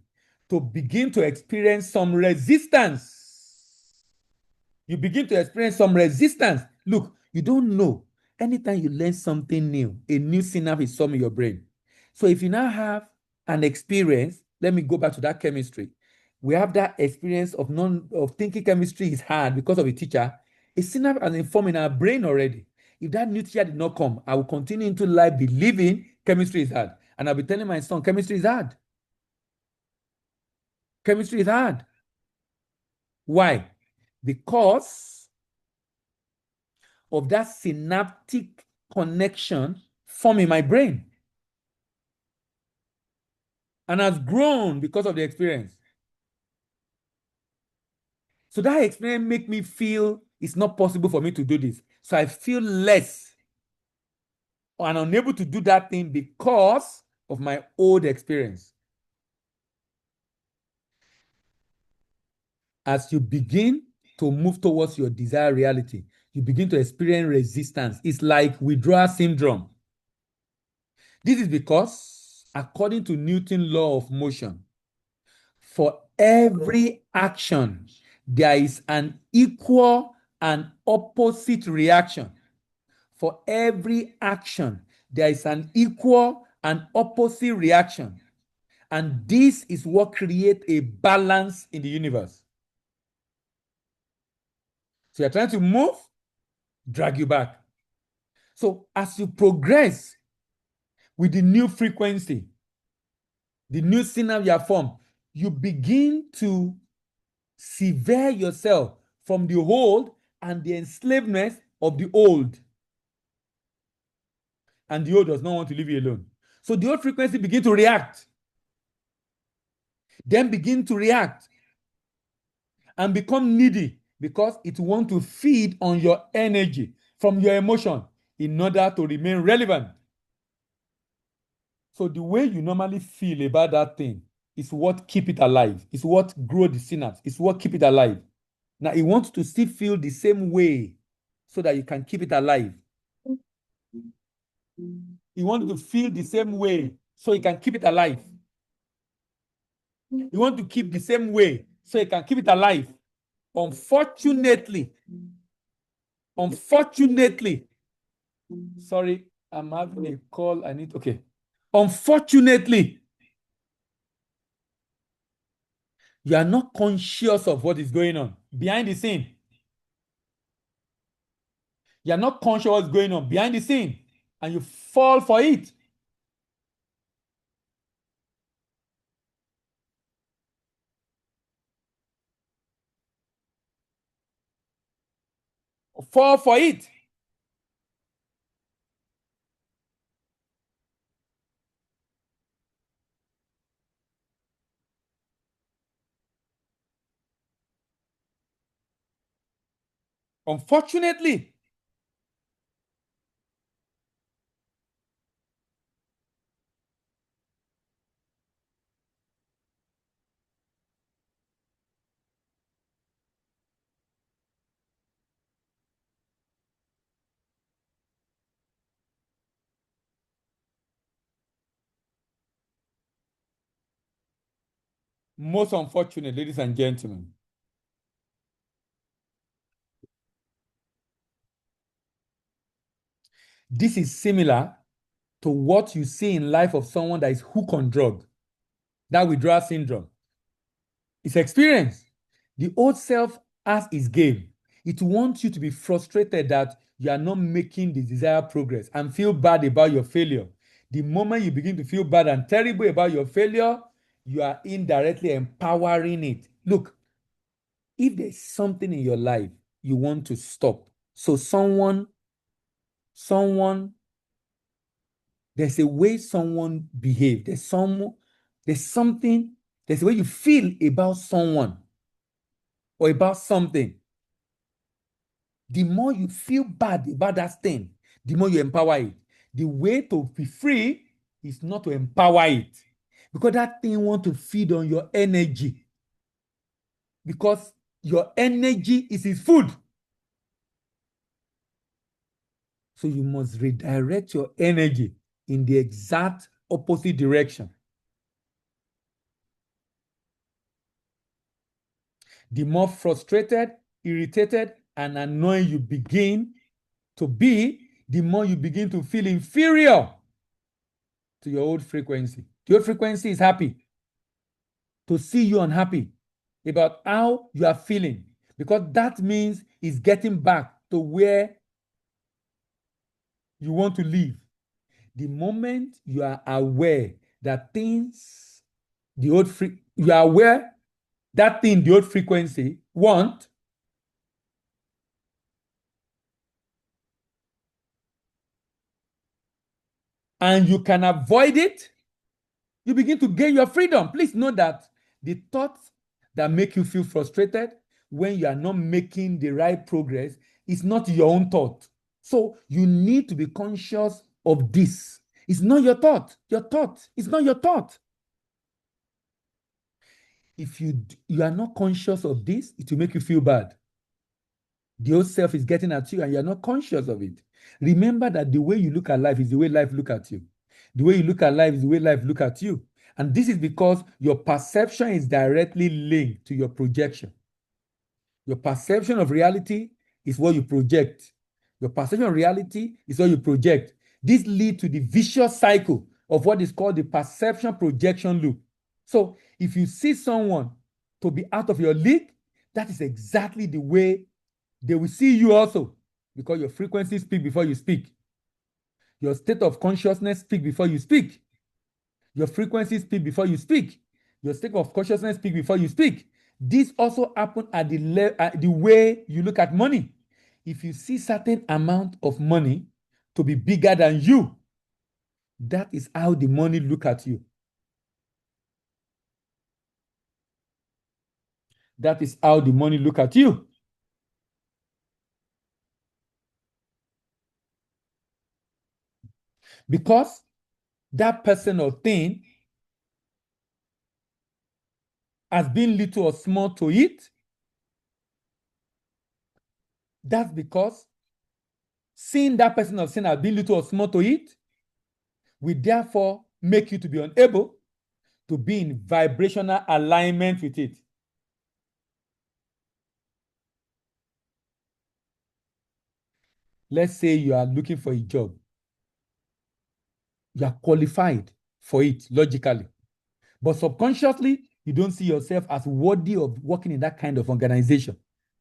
to begin to experience some resistance. You begin to experience some resistance. Look, you don't know. Anytime you learn something new, a new synapse is formed in your brain. So if you now have an experience, let me go back to that chemistry. We have that experience of thinking chemistry is hard because of a teacher. A synapse has been formed in our brain already. If that new teacher did not come, I will continue into life believing chemistry is hard. And I'll be telling my son, chemistry is hard. Chemistry is hard. Why? Because of that synaptic connection formed in my brain and has grown because of the experience. So that experience make me feel it's not possible for me to do this. So I feel less and unable to do that thing because of my old experience. As you begin to move towards your desired reality, you begin to experience resistance. It's like withdrawal syndrome. This is because, according to Newton's law of motion, for every action, there is an equal and opposite reaction. For every action, there is an equal and opposite reaction. And this is what creates a balance in the universe. So you're trying to move, drag you back. So as you progress with the new frequency, the new synapse you have formed, you begin to sever yourself from the old and the enslavement of the old. And the old does not want to leave you alone. So the old frequency begin to react. Then begin to react and become needy because it wants to feed on your energy. from your emotion in order to remain relevant. So the way you normally feel about that thing is what keep it alive. It's what grow the synapse. It's what keep it alive. Now you want to still feel the same way so that you can keep it alive. You want to feel the same way so you can keep it alive. You want to keep the same way so you can keep it alive. Unfortunately, sorry, I'm having a call. Okay. Unfortunately, you are not conscious of what is going on behind the scene. You are not conscious of what's going on behind the scene, and you fall for it. Fall for it. Unfortunately, most unfortunate, ladies and gentlemen, this is similar to what you see in life of someone that is hooked on drug, that withdrawal syndrome. It's experience. The old self has its game. It wants you to be frustrated that you are not making the desired progress and feel bad about your failure. The moment you begin to feel bad and terrible about your failure, you are indirectly empowering it. Look, if there's something in your life you want to stop, so someone, there's a way someone behaves, there's something, there's a way you feel about someone or about something. The more you feel bad about that thing, the more you empower it. The way to be free is not to empower it, because that thing want to feed on your energy, because your energy is its food. So you must redirect your energy in the exact opposite direction. The more frustrated, irritated, and annoyed you begin to be, the more you begin to feel inferior to your old frequency. The old frequency is happy to see you unhappy about how you are feeling, because that means it's getting back to where you want to live. The moment you are aware that things, you are aware that thing the old frequency want, and you can avoid it, you begin to gain your freedom. Please know that the thoughts that make you feel frustrated when you are not making the right progress is not your own thought. So you need to be conscious of this. It's not your thought. Your thought. It's not your thought. If you are not conscious of this, it will make you feel bad. The old self is getting at you and you're not conscious of it. Remember that the way you look at life is the way life look at you. The way you look at life is the way life look at you. And this is because your perception is directly linked to your projection. Your perception of reality is what you project. Your perception of reality is what you project. This leads to the vicious cycle of what is called the perception projection loop. So if you see someone to be out of your league, that is exactly the way they will see you also, because your frequency speak before you speak. Your state of consciousness speak before you speak. Your frequency speak before you speak. Your state of consciousness speak before you speak. This also happen at the way you look at money. If you see certain amount of money to be bigger than you, that is how the money look at you. That is how the money look at you. Because that person or thing has been little or small to it, that's because seeing that person or sin has been little or small to it will therefore make you to be unable to be in vibrational alignment with it. Let's say you are looking for a job. You are qualified for it logically, but subconsciously, you don't see yourself as worthy of working in that kind of organization,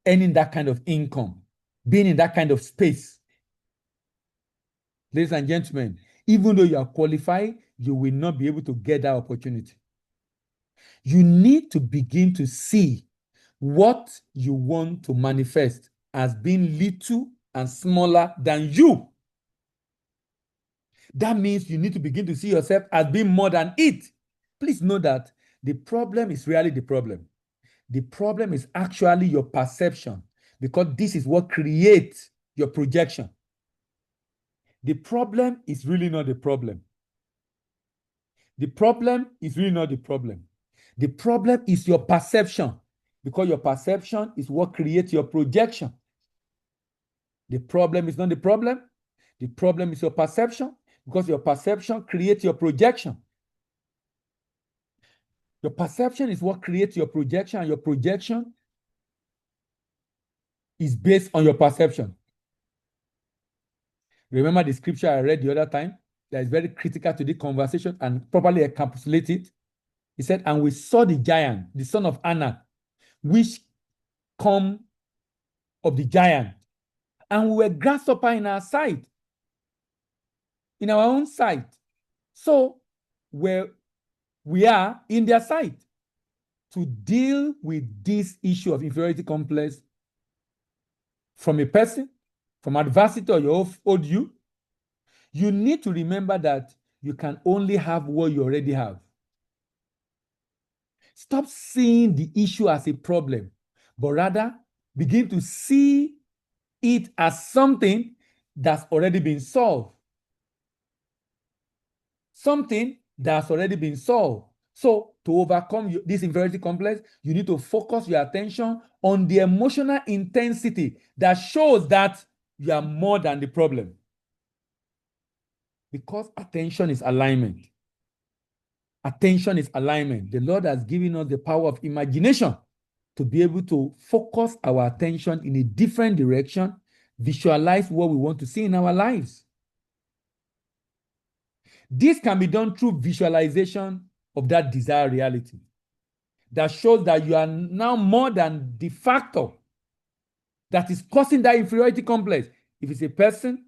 earning that kind of income, being in that kind of space. Ladies and gentlemen, even though you are qualified, you will not be able to get that opportunity. You need to begin to see what you want to manifest as being little and smaller than you. That means you need to begin to see yourself as being more than it. Please know that the problem is really the problem. The problem is actually your perception, because this is what creates your projection. The problem is really not the problem. The problem is really not the problem. The problem is your perception, because your perception is what creates your projection. The problem is not the problem. The problem is your perception, because your perception creates your projection. Your perception is what creates your projection, and your projection is based on your perception. Remember the scripture I read the other time that is very critical to the conversation and properly encapsulate it? He said, and we saw the giant, the son of Anak, which come of the giant, and we were grasshopper in our sight, in our own sight. So where we are in their sight. To deal with this issue of inferiority complex from a person, from adversity or your old you need to remember that you can only have what you already have. Stop seeing the issue as a problem, but rather begin to see it as something that's already been solved. Something that's already been solved. So to overcome this inferiority complex, you need to focus your attention on the emotional intensity that shows that you are more than the problem. Because attention is alignment. Attention is alignment. The Lord has given us the power of imagination to be able to focus our attention in a different direction, visualize what we want to see in our lives. This can be done through visualization of that desired reality that shows that you are now more than the factor that is causing that inferiority complex. If it's a person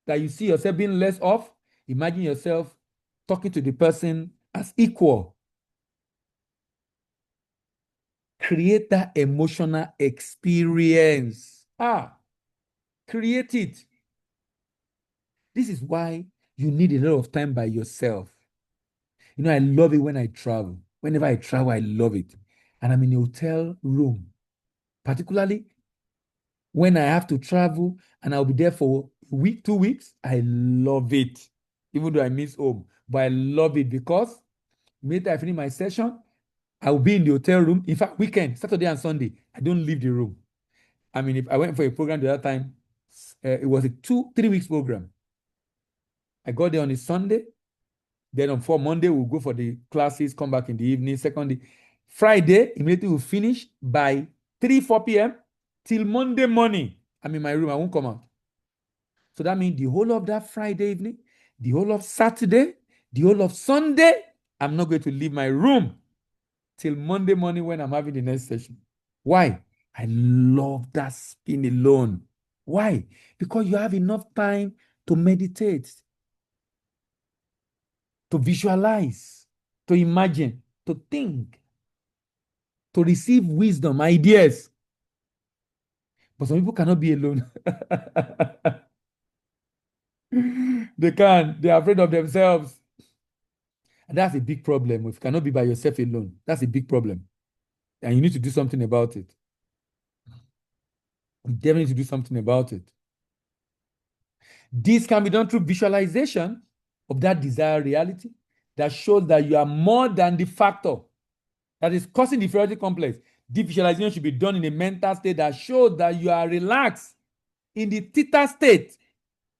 that you see yourself being less of, imagine yourself talking to the person as equal. Create that emotional experience. Create it. This is why you need a lot of time by yourself. You know, I love it when I travel. Whenever I travel, I love it. And I'm in a hotel room, particularly when I have to travel and I'll be there for a week, 2 weeks. I love it, even though I miss home. But I love it because immediately I finish my session, I will be in the hotel room. In fact, weekend, Saturday and Sunday, I don't leave the room. I mean, if I went for a program the other time, it was a 2-3 weeks program. I got there on a Sunday. Then on Monday, we'll go for the classes, come back in the evening. Secondly, Friday, immediately we'll finish by 3-4 p.m. till Monday morning. I'm in my room. I won't come out. So that means the whole of that Friday evening, the whole of Saturday, the whole of Sunday, I'm not going to leave my room till Monday morning when I'm having the next session. Why? I love that spin alone. Why? Because you have enough time to meditate, to visualize, to imagine, to think, to receive wisdom, ideas. But some people cannot be alone. They can't. They're afraid of themselves. And that's a big problem. If you cannot be by yourself alone, that's a big problem. And you need to do something about it. You definitely need to do something about it. This can be done through visualization of that desired reality that shows that you are more than the factor that is causing the inferiority complex. This visualization should be done in a mental state that shows that you are relaxed in the theta state.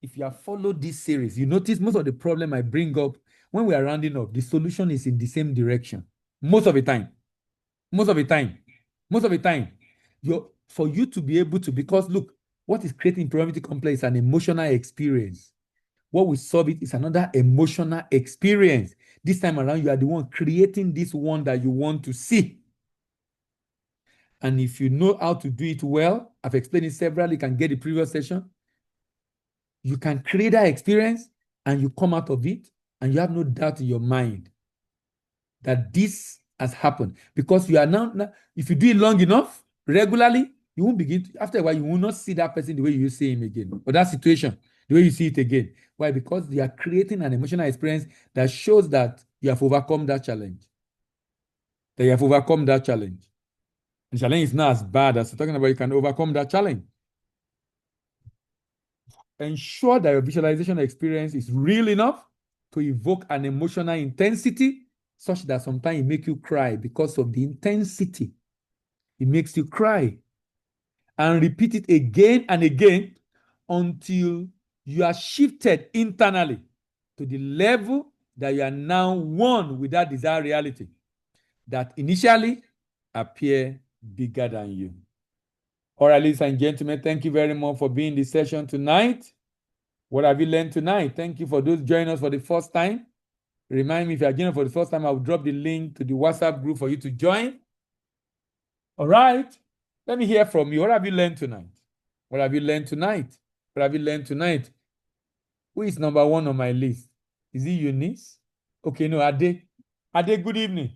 If you have followed this series, you notice most of the problem I bring up when we are rounding up, the solution is in the same direction. Most of the time. Most of the time. Most of the time. For you to be able to, because look, what is creating inferiority complex is an emotional experience. What will solve it is another emotional experience. This time around, you are the one creating this one that you want to see. And if you know how to do it well, I've explained it several, you can get the previous session. You can create that experience and you come out of it and you have no doubt in your mind that this has happened. Because you are now if you do it long enough, regularly, you won't begin to, after a while, you will not see that person the way you see him again, or that situation, the way you see it again. Why? Because you are creating an emotional experience that shows that you have overcome that challenge. That you have overcome that challenge. The challenge is not as bad as you're talking about, you can overcome that challenge. Ensure that your visualization experience is real enough to evoke an emotional intensity such that sometimes it makes you cry because of the intensity. It makes you cry. And repeat it again and again until you are shifted internally to the level that you are now one with that desired reality that initially appear bigger than you. All right, ladies and gentlemen, thank you very much for being in this session tonight. What have you learned tonight? Thank you for those joining us for the first time. Remind me, if you are joining for the first time, I'll drop the link to the WhatsApp group for you to join. All right. Let me hear from you. What have you learned tonight? What have you learned tonight? What have you learned tonight? Who is number one on my list? Is it Eunice? Okay, no, Ade. Ade, good evening.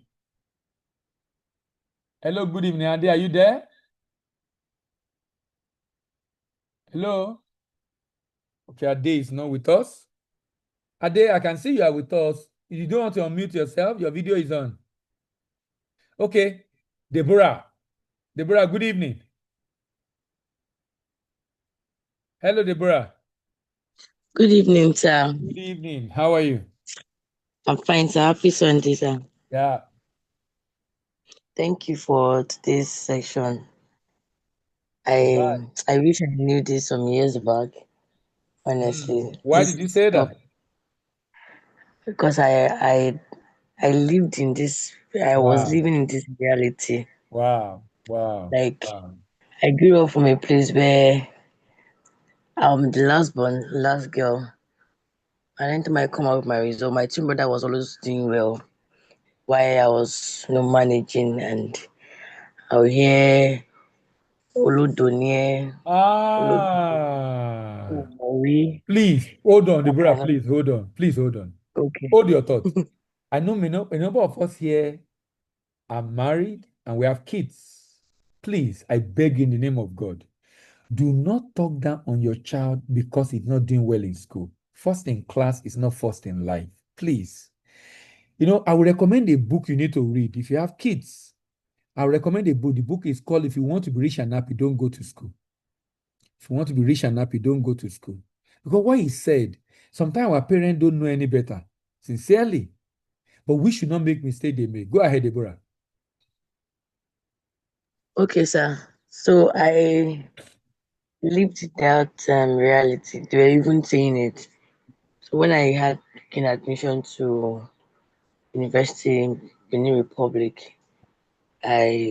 Hello, good evening, Ade. Are you there? Hello? Okay, Ade is not with us. Ade, I can see you are with us. If you don't want to unmute yourself, your video is on. Okay. Deborah. Deborah, good evening. Hello, Deborah. Good evening, sir. Good evening. How are you? I'm fine, sir. Happy Sunday, sir. Yeah. Thank you for today's session. Right. I wish I knew this some years back. Honestly, Why did you this say top that? because I lived in this. I was Wow. living in this reality. Wow. Wow. Like Wow. I grew up from a place where I'm the last born, last girl. And anytime I come out with my result, my twin brother was always doing well while I was, managing, and I would hear Oludonie, Ah. Oludonie, Please hold on, that Deborah. kind of. Please hold on. Please hold on. Okay. Hold your thoughts. I know a number of us here are married and we have kids. Please, I beg you in the name of God, do not talk down on your child because he's not doing well in school. First in class is not first in life. Please. I would recommend a book you need to read. If you have kids, I would recommend a book. The book is called If You Want to Be Rich and Happy, Don't Go to School. If you want to be rich and happy, don't go to school. Because what he said, sometimes our parents don't know any better, sincerely. But we should not make mistakes they make. Go ahead, Deborah. Okay, sir. So I lived that reality. They were even saying it. So when I had taken admission to university in Benin Republic,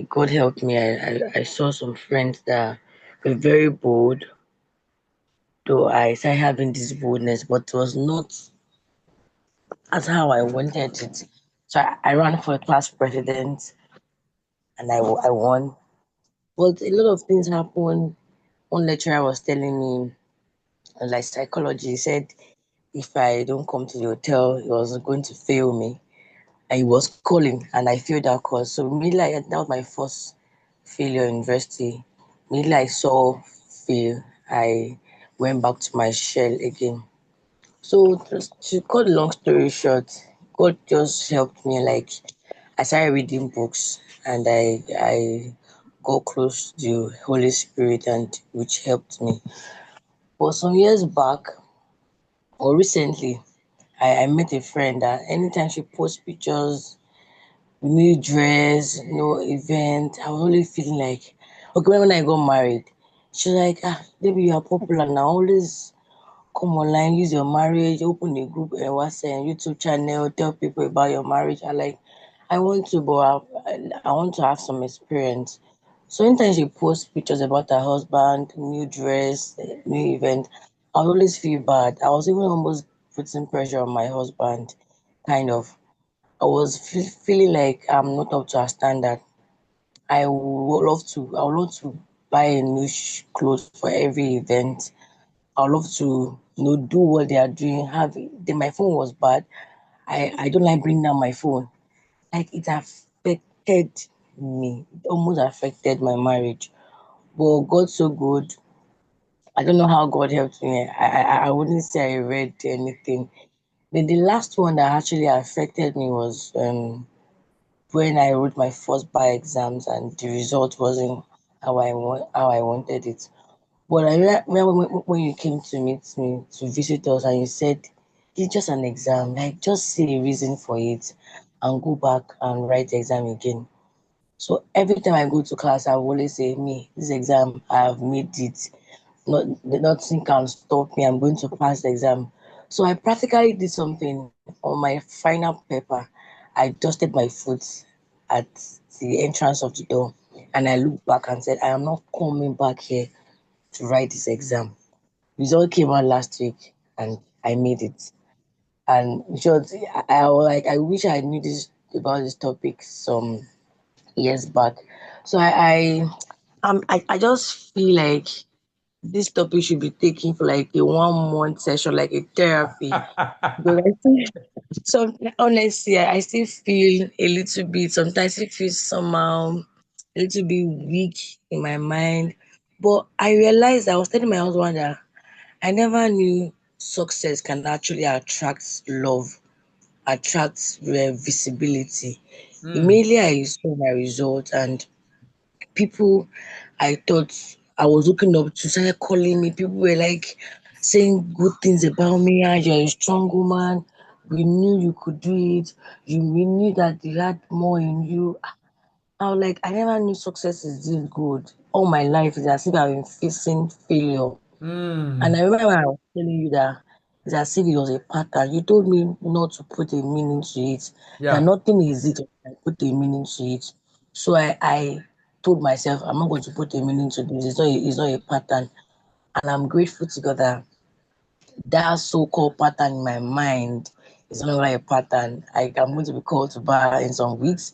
God helped me. I saw some friends that were very bold. Though I started having this boldness, but it was not as how I wanted it. So I ran for class president and I won. But a lot of things happened. One lecturer was telling me, like psychology, he said if I don't come to the hotel, he was going to fail me. And he was calling, and I failed that course. So immediately, that was my first failure in university. Immediately, I saw fail. I went back to my shell again. So to cut long story short, God just helped me. Like I started reading books, and I got close to the Holy Spirit, and which helped me. But some years back, Or recently, I met a friend that anytime she posts pictures, new dress, no event, I was only feeling like, okay, when I got married, she's like, baby, you are popular now. Always come online, use your marriage, open a group, WhatsApp, YouTube channel, tell people about your marriage. I want to, but I want to have some experience. So anytime she posts pictures about her husband, new dress, new event, I always feel bad. I was even almost putting pressure on my husband, kind of. I was feeling like I'm not up to her standard. I would love to buy a new clothes for every event. I would love to, do what they are doing. My phone was bad. I don't like bringing down my phone. Like it affected me. It almost affected my marriage. But God so good. I don't know how God helped me. I wouldn't say I read anything. But the last one that actually affected me was when I wrote my first bar exams and the result wasn't how I wanted it. But I remember when you came to meet me to visit us and you said it's just an exam, like just see a reason for it and go back and write the exam again. So every time I go to class, I will always say, me, this exam, I have made it. Nothing can stop me. I'm going to pass the exam. So I practically did something on my final paper. I dusted my foot at the entrance of the door and I looked back and said, I am not coming back here to write this exam. Result came out last week and I made it. And in short, I was like, I wish I knew this about this topic some years back. So I just feel like this topic should be taken for like a 1 month session, like a therapy. Because I think some honestly, I still feel a little bit. Sometimes it feels somehow a little bit weak in my mind. But I realized I was telling my husband that I never knew success can actually attract love, attract visibility. Mm. Immediately I saw my result and people I thought I was looking up to started calling me. People were like saying good things about me. Ah, you're a strong woman. We knew you could do it. We knew that you had more in you. I was like, I never knew success is this good. All my life is as if I've been facing failure. And Mm. I remember when I was telling you that it's as if it was a pattern. You told me not to put a meaning to it, that Yeah. nothing is it, I put a meaning to it. So I told myself, I'm not going to put a meaning to this. It's not a pattern. And I'm grateful to God that that so-called pattern in my mind is no longer a pattern. I'm going to be called to bar in some weeks.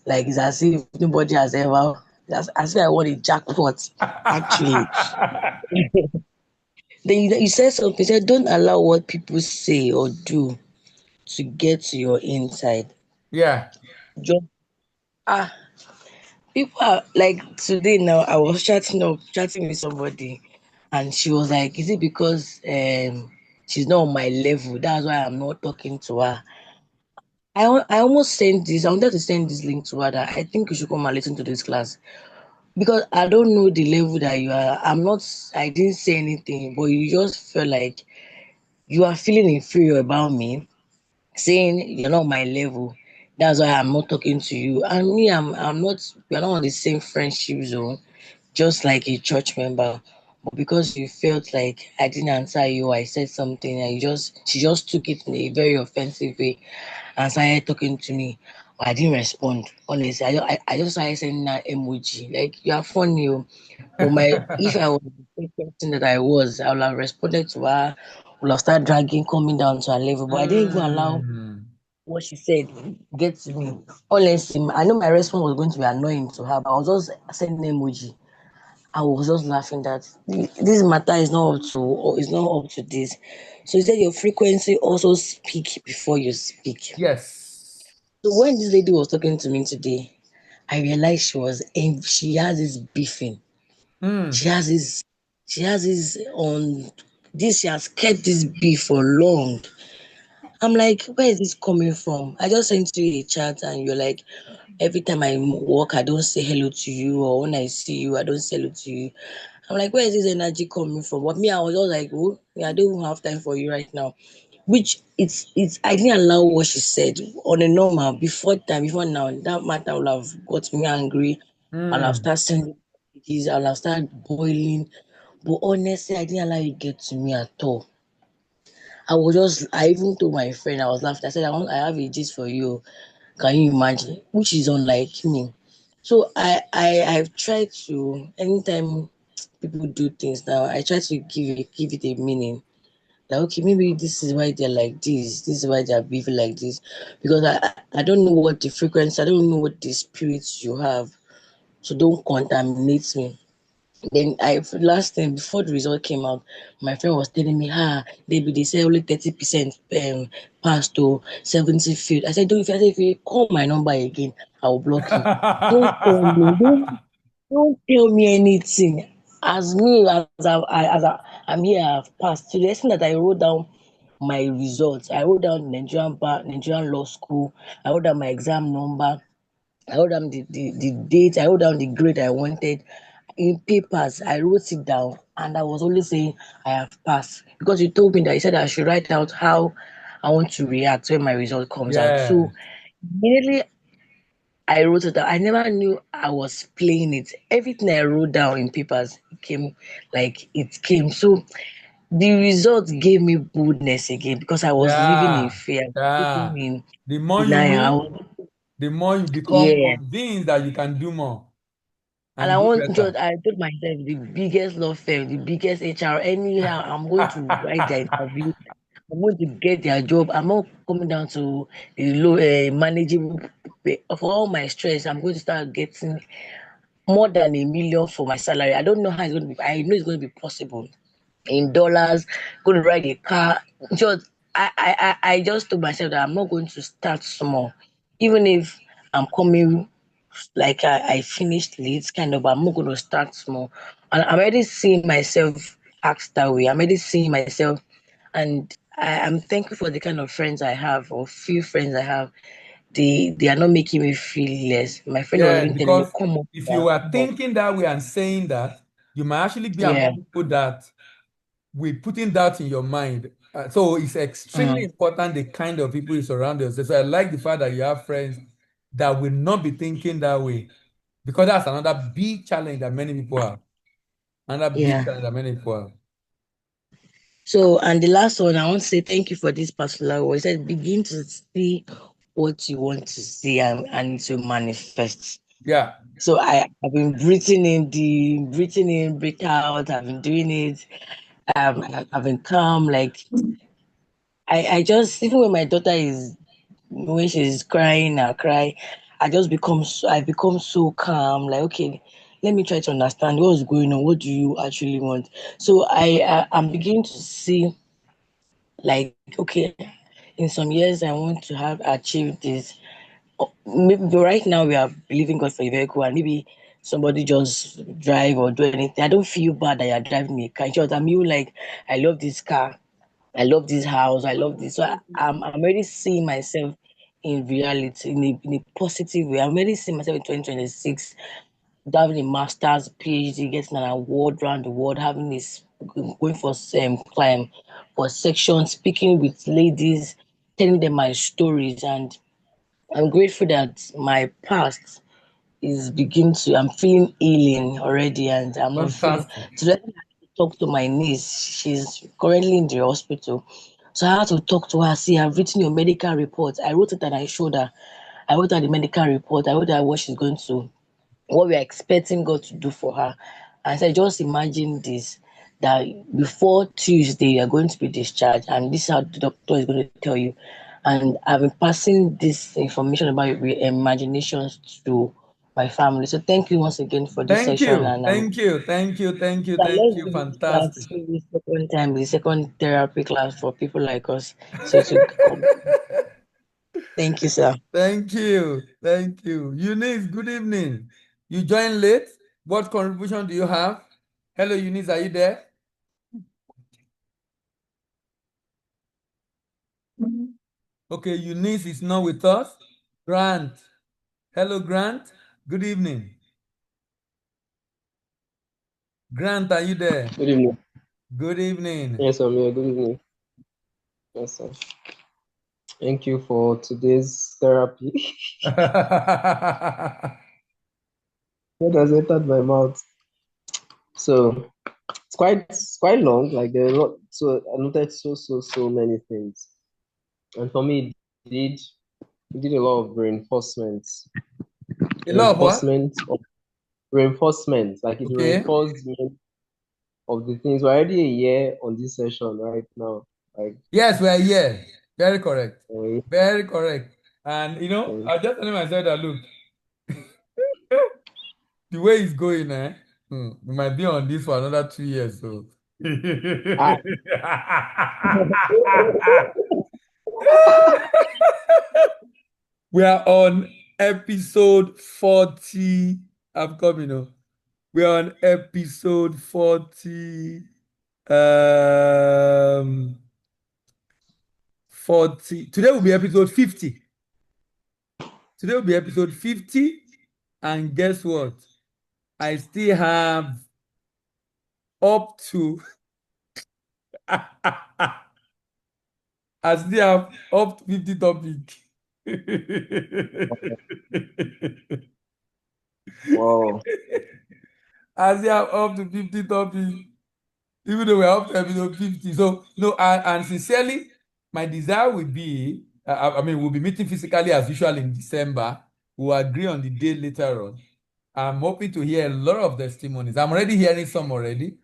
Like it's as if nobody has ever, as if I won a jackpot, actually. Then you said something, you said don't allow what people say or do to get to your inside. Yeah. Just ah people are like today now I was chatting with somebody and she was like, is it because she's not on my level? That's why I'm not talking to her. I almost sent this, I wanted to send this link to her that I think you should come and listen to this class. Because I don't know the level that you are. I didn't say anything, but you just felt like you are feeling inferior about me saying you're not my level. That's why I'm not talking to you. And me, I'm not. We're not on the same friendship zone, just like a church member. But because you felt like I didn't answer you, I said something, and she just took it in a very offensive way and started talking to me. But I didn't respond. Honestly, I just started sending that emoji. Like you are funny, oh. But if I was the same person that I was, I would have responded to her, would have started dragging, coming down to her level. But I didn't even allow Mm. what she said get to me. Honestly, I know my response was going to be annoying to her, but I was just sending emoji. I was just laughing that this matter is not up to this. So he said your frequency also speak before you speak. Yes. So when this lady was talking to me today, I realized she has this beefing. She Mm. has this she has this on this she has kept this beef for long. I'm like, where is this coming from? I just sent you a chat and you're like, every time I walk, I don't say hello to you, or when I see you, I don't say hello to you. I'm like, where is this energy coming from? But me, I was just like, oh, yeah, I don't even have time for you right now. Which it's I didn't allow what she said on a normal before now. That matter will have got me angry. I'll have Mm. started sending messages, I'll have started boiling. But honestly, I didn't allow it get to me at all. I even told my friend, I was laughing. I said, I have a gist for you. Can you imagine? Which is unlike me. So I've tried to anytime people do things now, I try to give it a meaning. Like okay, maybe this is why they're like this is why they're behaving like this. Because I don't know what the frequency, I don't know what the spirits you have. So don't contaminate me. Then I last time before the result came out, my friend was telling me, they say only 30% passed to 70 field. I said, don't if I say if you call my number again, I will block you. Don't call me, don't tell me anything. As me I'm here, I've passed. To the extent that I wrote down my results, I wrote down Nigerian law school, I wrote down my exam number, I wrote down the date, I wrote down the grade I wanted. In papers, I wrote it down and I was only saying I have passed because you told me that you said I should write out how I want to react when my result comes out. Yeah. So immediately I wrote it down. I never knew I was playing it. Everything I wrote down in papers came like it came. So the results gave me boldness again because I was living in Yeah. fear, living Yeah. in The more you denial. know, the more you become Yeah. convinced that you can do more And and do better. I told myself the biggest law firm, the biggest HR, anyhow, I'm going to write their interview. I'm going to get their job. I'm not coming down to a low, manageable pay. For all my stress, I'm going to start getting more than 1 million for my salary. I don't know how it's going to be. I know it's going to be possible in dollars, going to ride a car. Just I just told myself that I'm not going to start small, even if I'm coming like I finished late, kind of. I'm not going to start small, and I'm already seeing myself act that way. I'm already seeing myself, and I'm thankful for the kind of friends I have, or few friends I have. They are not making me feel less. My friend was Yeah, even telling me, because "Come up, if you now, were come up." thinking that way and saying that, you might actually be Yeah. among people that with putting that in your mind. So it's extremely Mm. important the kind of people you surround yourself. So I like the fact that you have friends that will not be thinking that way, because that's another big challenge that many people have. Another big Yeah. challenge that many people have. So, and the last one, I want to say thank you for this particular word. It said, begin to see what you want to see and to manifest. Yeah. So, I've been breathing in, breathe out. I've been doing it. I've been calm. Like, I just, even when my daughter is, when she's crying, I cry. I become so calm. Like, okay, let me try to understand what's going on. What do you actually want? So, I'm beginning to see like okay in some years I want to have achieved this. Maybe right now we are believing God for a vehicle and maybe somebody just drive or do anything. I don't feel bad that you're driving me a car. In short, I'm you like I love this car, I love this house, I love this. So I'm already seeing myself in reality in a positive way. I'm already seeing myself in 2026 having a master's, PhD, getting an award around the world, having this going for climb for section, speaking with ladies, telling them my stories, and I'm grateful that my past is beginning to. I'm feeling healing already, and I'm not feeling. Fantastic. Today, I had to talk to my niece. She's currently in the hospital. So I had to talk to her. See, I've written your medical report. I wrote it and I showed her. I wrote her the medical report. I wrote her what she's going to what we're expecting God to do for her. And so just imagine this that before Tuesday you're going to be discharged, and this is how the doctor is going to tell you. And I've been passing this information about your imaginations to my family. So thank you once again for this Thank session, you. and Thank you. Thank you. Thank you. Thank let's you. do this class Fantastic. maybe second time, the second therapy class for people like us. So to come. Thank you, sir. Thank you. Thank you. Eunice, good evening. You joined late. What contribution do you have? Hello, Eunice, are you there? Okay, Eunice is not with us. Grant. Hello, Grant. Good evening. Grant, are you there? Good evening. Good evening. Yes, I'm here. Good evening. Yes, sir. Thank you for today's therapy. What has entered my mouth? So it's quite long. Like there are a lot. So I noted so many things, and for me, it did a lot of reinforcements, A lot of what? of reinforcement. Like it Okay. reinforced me of the things. We're already a year on this session right now. Like, Yes, we are here. Very correct. uh, Very correct. And uh, I just told myself that look, the way it's going, we might be on this for another 2 years. So ah, we are on episode 40. I'm coming on. We are on episode 40. 40. Today will be episode 50. Today will be episode 50. And guess what? I still have up to I still have up to 50 topics. wow. I still have up to 50 topics, even though we're up to episode 50. So, no, and sincerely, my desire will be, I mean, we'll be meeting physically as usual in December. We'll agree on the day later on. I'm hoping to hear a lot of testimonies. I'm already hearing some already,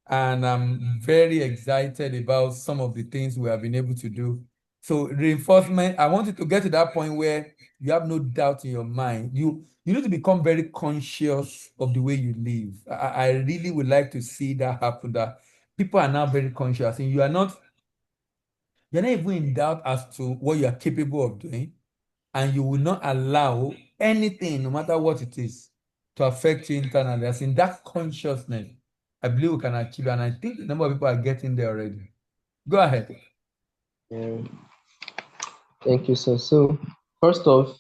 and I'm very excited about some of the things we have been able to do. So reinforcement, I want you to get to that point where you have no doubt in your mind. You need to become very conscious of the way you live. I really would like to see that happen. That people are now very conscious, and you're not even in doubt as to what you are capable of doing, and you will not allow anything, no matter what it is, to affect you internally. As in that consciousness, I believe we can achieve, and I think a number of people are getting there already. Go ahead. Yeah. Thank you, sir. So, first off,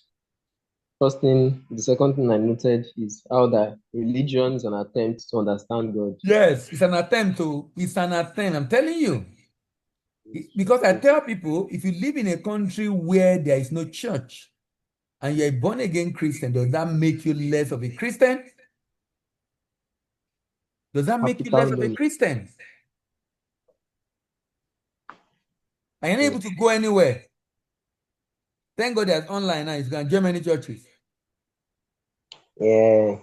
first thing, the second thing I noted is how that religion is an attempt to understand God. Yes, it's an attempt to, it's an attempt. I'm telling you. Because I tell people, if you live in a country where there is no church and you're a born again Christian, does that make you less of a Christian? Does that make you less of a Capital Christian? Are you not no. able to go anywhere? Thank God there's online now. You can join many churches. Yeah.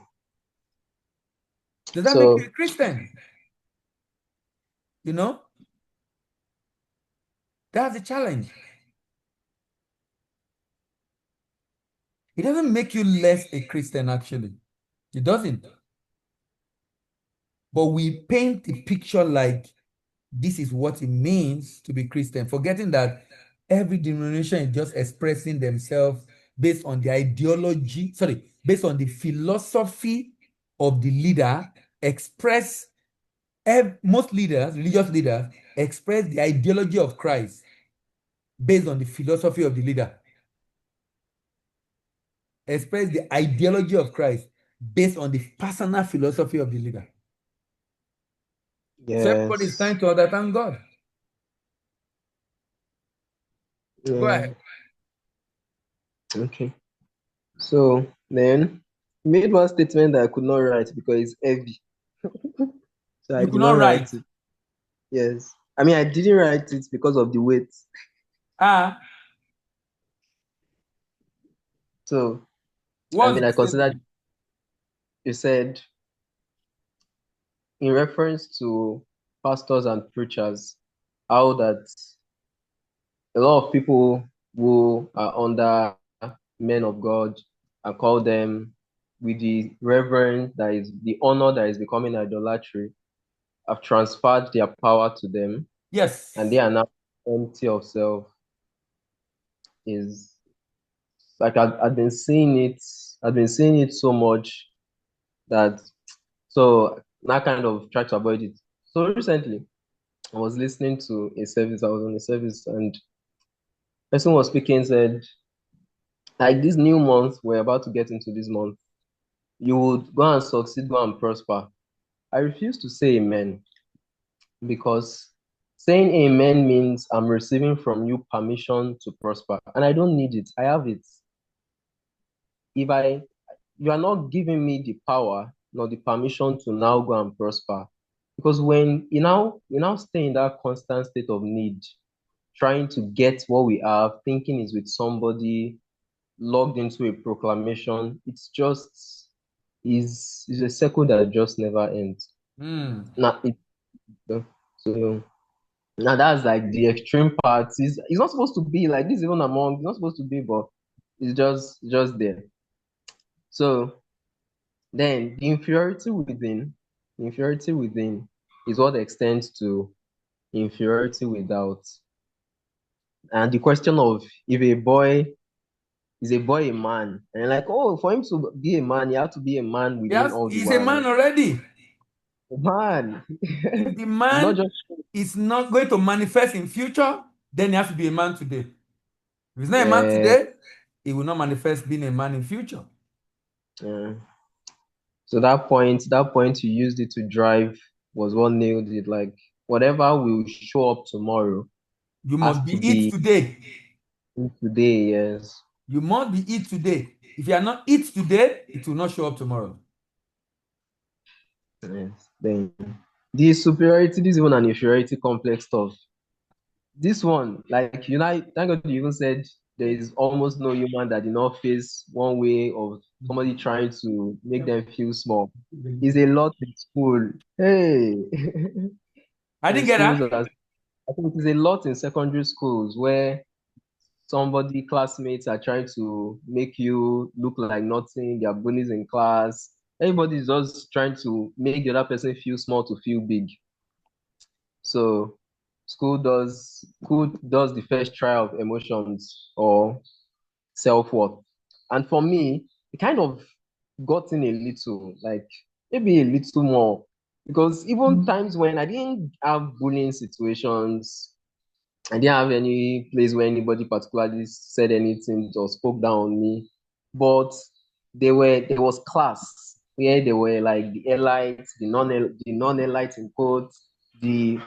Does that make you a So, Christian? You know, that's the challenge. It doesn't make you less a Christian, actually. It doesn't. But we paint the picture like this is what it means to be Christian, forgetting that every denomination is just expressing themselves based on the ideology, sorry, based on the philosophy of the leader, most leaders, religious leaders, express the ideology of Christ based on the philosophy of the leader. Express the ideology of Christ based on the personal philosophy of the leader. So everybody is yes. trying to understand God. Go Yeah. ahead. Okay. So, then, he made one statement that I could not write because it's heavy. So, I You could did not not write. write it. Yes. I mean, I didn't write it because of the weight. Ah, So, I what's mean, the I considered statement? you said in reference to pastors and preachers, how that a lot of people who are under men of God and call them with the reverence that is the honor that is becoming idolatry, have transferred their power to them and they Yes. are now empty of self. Is like I've been seeing it so much that so now kind of try to avoid it. So recently I was listening to a service, I was on a service and person was speaking said like this new month, we're about to get into this month, you would go and succeed, go and prosper. I refuse to say amen because saying amen means I'm receiving from you permission to prosper, and I don't need it. I have it. If I You are not giving me the power nor the permission to now go and prosper. Because when you now stay in that constant state of need, trying to get what we have, thinking is with somebody, logged into a proclamation, it's just is a circle that just never ends. Hmm. Now it so now that's like the extreme part. It's not supposed to be like this even among it's not supposed to be, but it's just there. So then the inferiority within is what extends to inferiority without. And the question of if a boy is a boy a man, and like, oh, for him to be a man, he has to be a man within Yes, all the he's a while. man Like, already. man, If the it's not man just is not going to manifest in future, then he has to be a man today. If he's not a man uh, today, he will not manifest being a man in future. uh, so that point you used it to drive was what nailed it. Like whatever will show up tomorrow You has must to be it be today. today, yes. You must be it today. If you are not it today, it will not show up tomorrow. Yes. Then the superiority, this is even an inferiority complex stuff. This one, like thank God you even said there is almost no human that did not face one way of somebody trying to make them feel small. It's a lot in school. Hey, I in didn't get schools, that. I think it is a lot in secondary schools where classmates are trying to make you look like nothing. There are bullies in class. Everybody's just trying to make the other person feel small to feel big. So school does the first trial of emotions or self-worth. And for me, it kind of got in a little, like maybe a little more. Because even times when I didn't have bullying situations, I didn't have any place where anybody particularly said anything or spoke down on me. But there was class where they were like the elites, the non-elites in quotes, the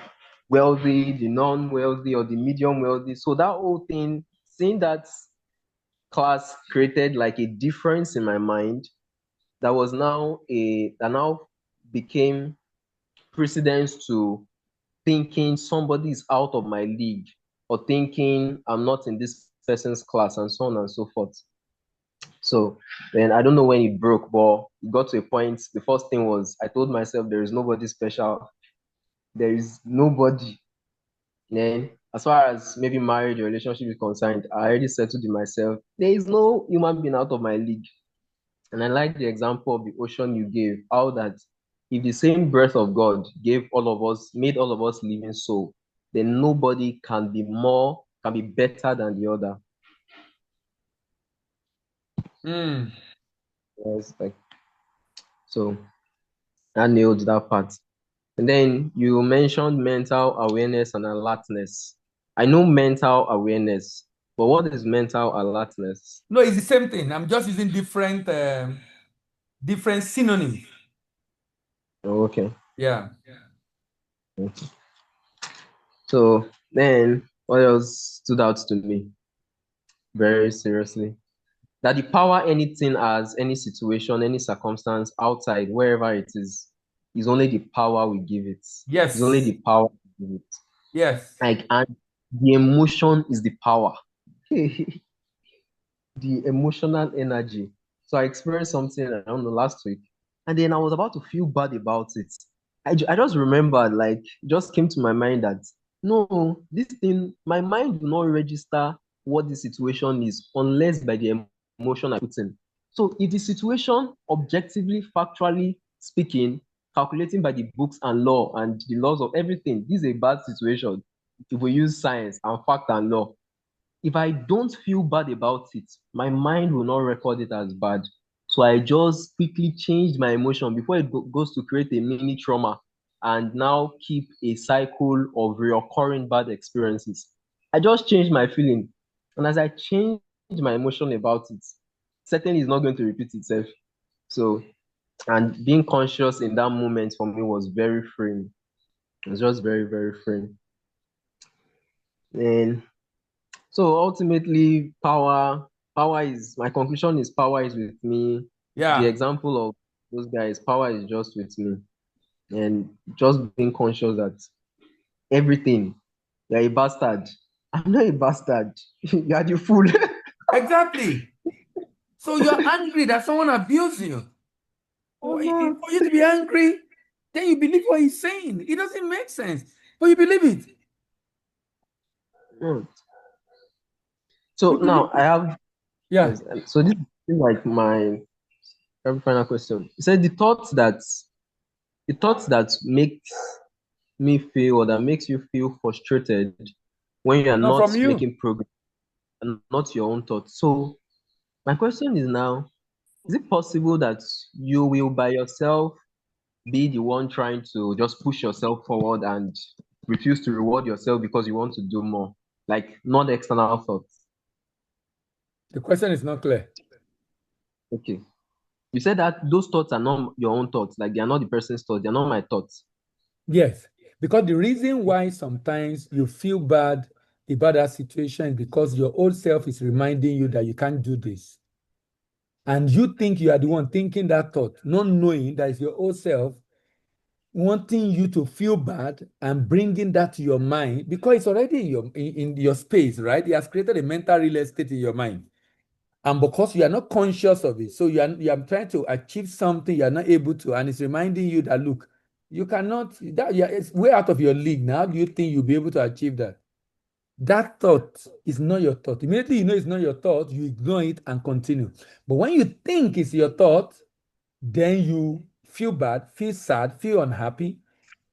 wealthy, the non-wealthy, or the medium wealthy. So that whole thing, seeing that class created like a difference in my mind that now became precedence to thinking somebody is out of my league or thinking I'm not in this person's class and so on and so forth. So then I don't know when it broke, but it got to a point. The first thing was I told myself there is nobody special. There is nobody. Then as far as maybe marriage or relationship is concerned, I already settled in myself. There is no human being out of my league. And I like the example of the ocean you gave, how that if the same breath of God made all of us living soul, then nobody can be better than the other. Hmm. Yes, like so I nailed that part. And then you mentioned mental awareness and alertness. I know mental awareness, but what is mental alertness? No, it's the same thing. I'm just using different synonyms. Oh, okay. Yeah. Okay. So then what else stood out to me very seriously? That the power anything has, any situation, any circumstance outside, wherever it is only the power we give it. It's only Yes. the power we give it. Yes. Like, and the emotion is the power. The emotional energy. So I experienced something, I don't know, last week, and then I was about to feel bad about it. I just remembered, like, it just came to my mind that no, this thing, my mind will not register what the situation is unless by the emotion I put in. So if the situation, objectively, factually speaking, calculating by the books and law and the laws of everything, this is a bad situation. If we use science and fact and law, if I don't feel bad about it, my mind will not record it as bad. So I just quickly changed my emotion before it goes to create a mini trauma and now keep a cycle of reoccurring bad experiences. I just changed my feeling. And as I changed my emotion about it, certainly it's not going to repeat itself. So And being conscious in that moment for me was very freeing. It was just very, very freeing. And so ultimately, power is my conclusion is power is with me. The Yeah, example of those guys, power is just with me. And just being conscious that everything, you're a bastard. I'm not a bastard. You are the fool. exactly. So you're angry that someone abused you. I'm not. For you to be angry, then you believe what he's saying. It doesn't make sense, but you believe it. Mm. You So believe now I it. have Yeah. yes. So this is like my very final question. It said the thoughts that makes me feel or that makes you feel frustrated when you are Not not from you. making progress and not your own thoughts. So my question is now, is it possible that you will by yourself be the one trying to just push yourself forward and refuse to reward yourself because you want to do more? Like not external thoughts. The question is not clear. Okay. You said that those thoughts are not your own thoughts, like they are not the person's thoughts, they're not my thoughts. Yes. Because the reason why sometimes you feel bad about that situation is because your old self is reminding you that you can't do this. And you think you are the one thinking that thought, not knowing that it's your old self wanting you to feel bad and bringing that to your mind because it's already in your space, right? It has created a mental real estate in your mind. And because you are not conscious of it, so you are trying to achieve something you are not able to, and it's reminding you that look, you cannot, that yeah, it's way out of your league. Now, how do you think you'll be able to achieve that? That thought is not your thought. Immediately you know it's not your thought, you ignore it and continue. But when you think it's your thought, then you feel bad, feel sad, feel unhappy,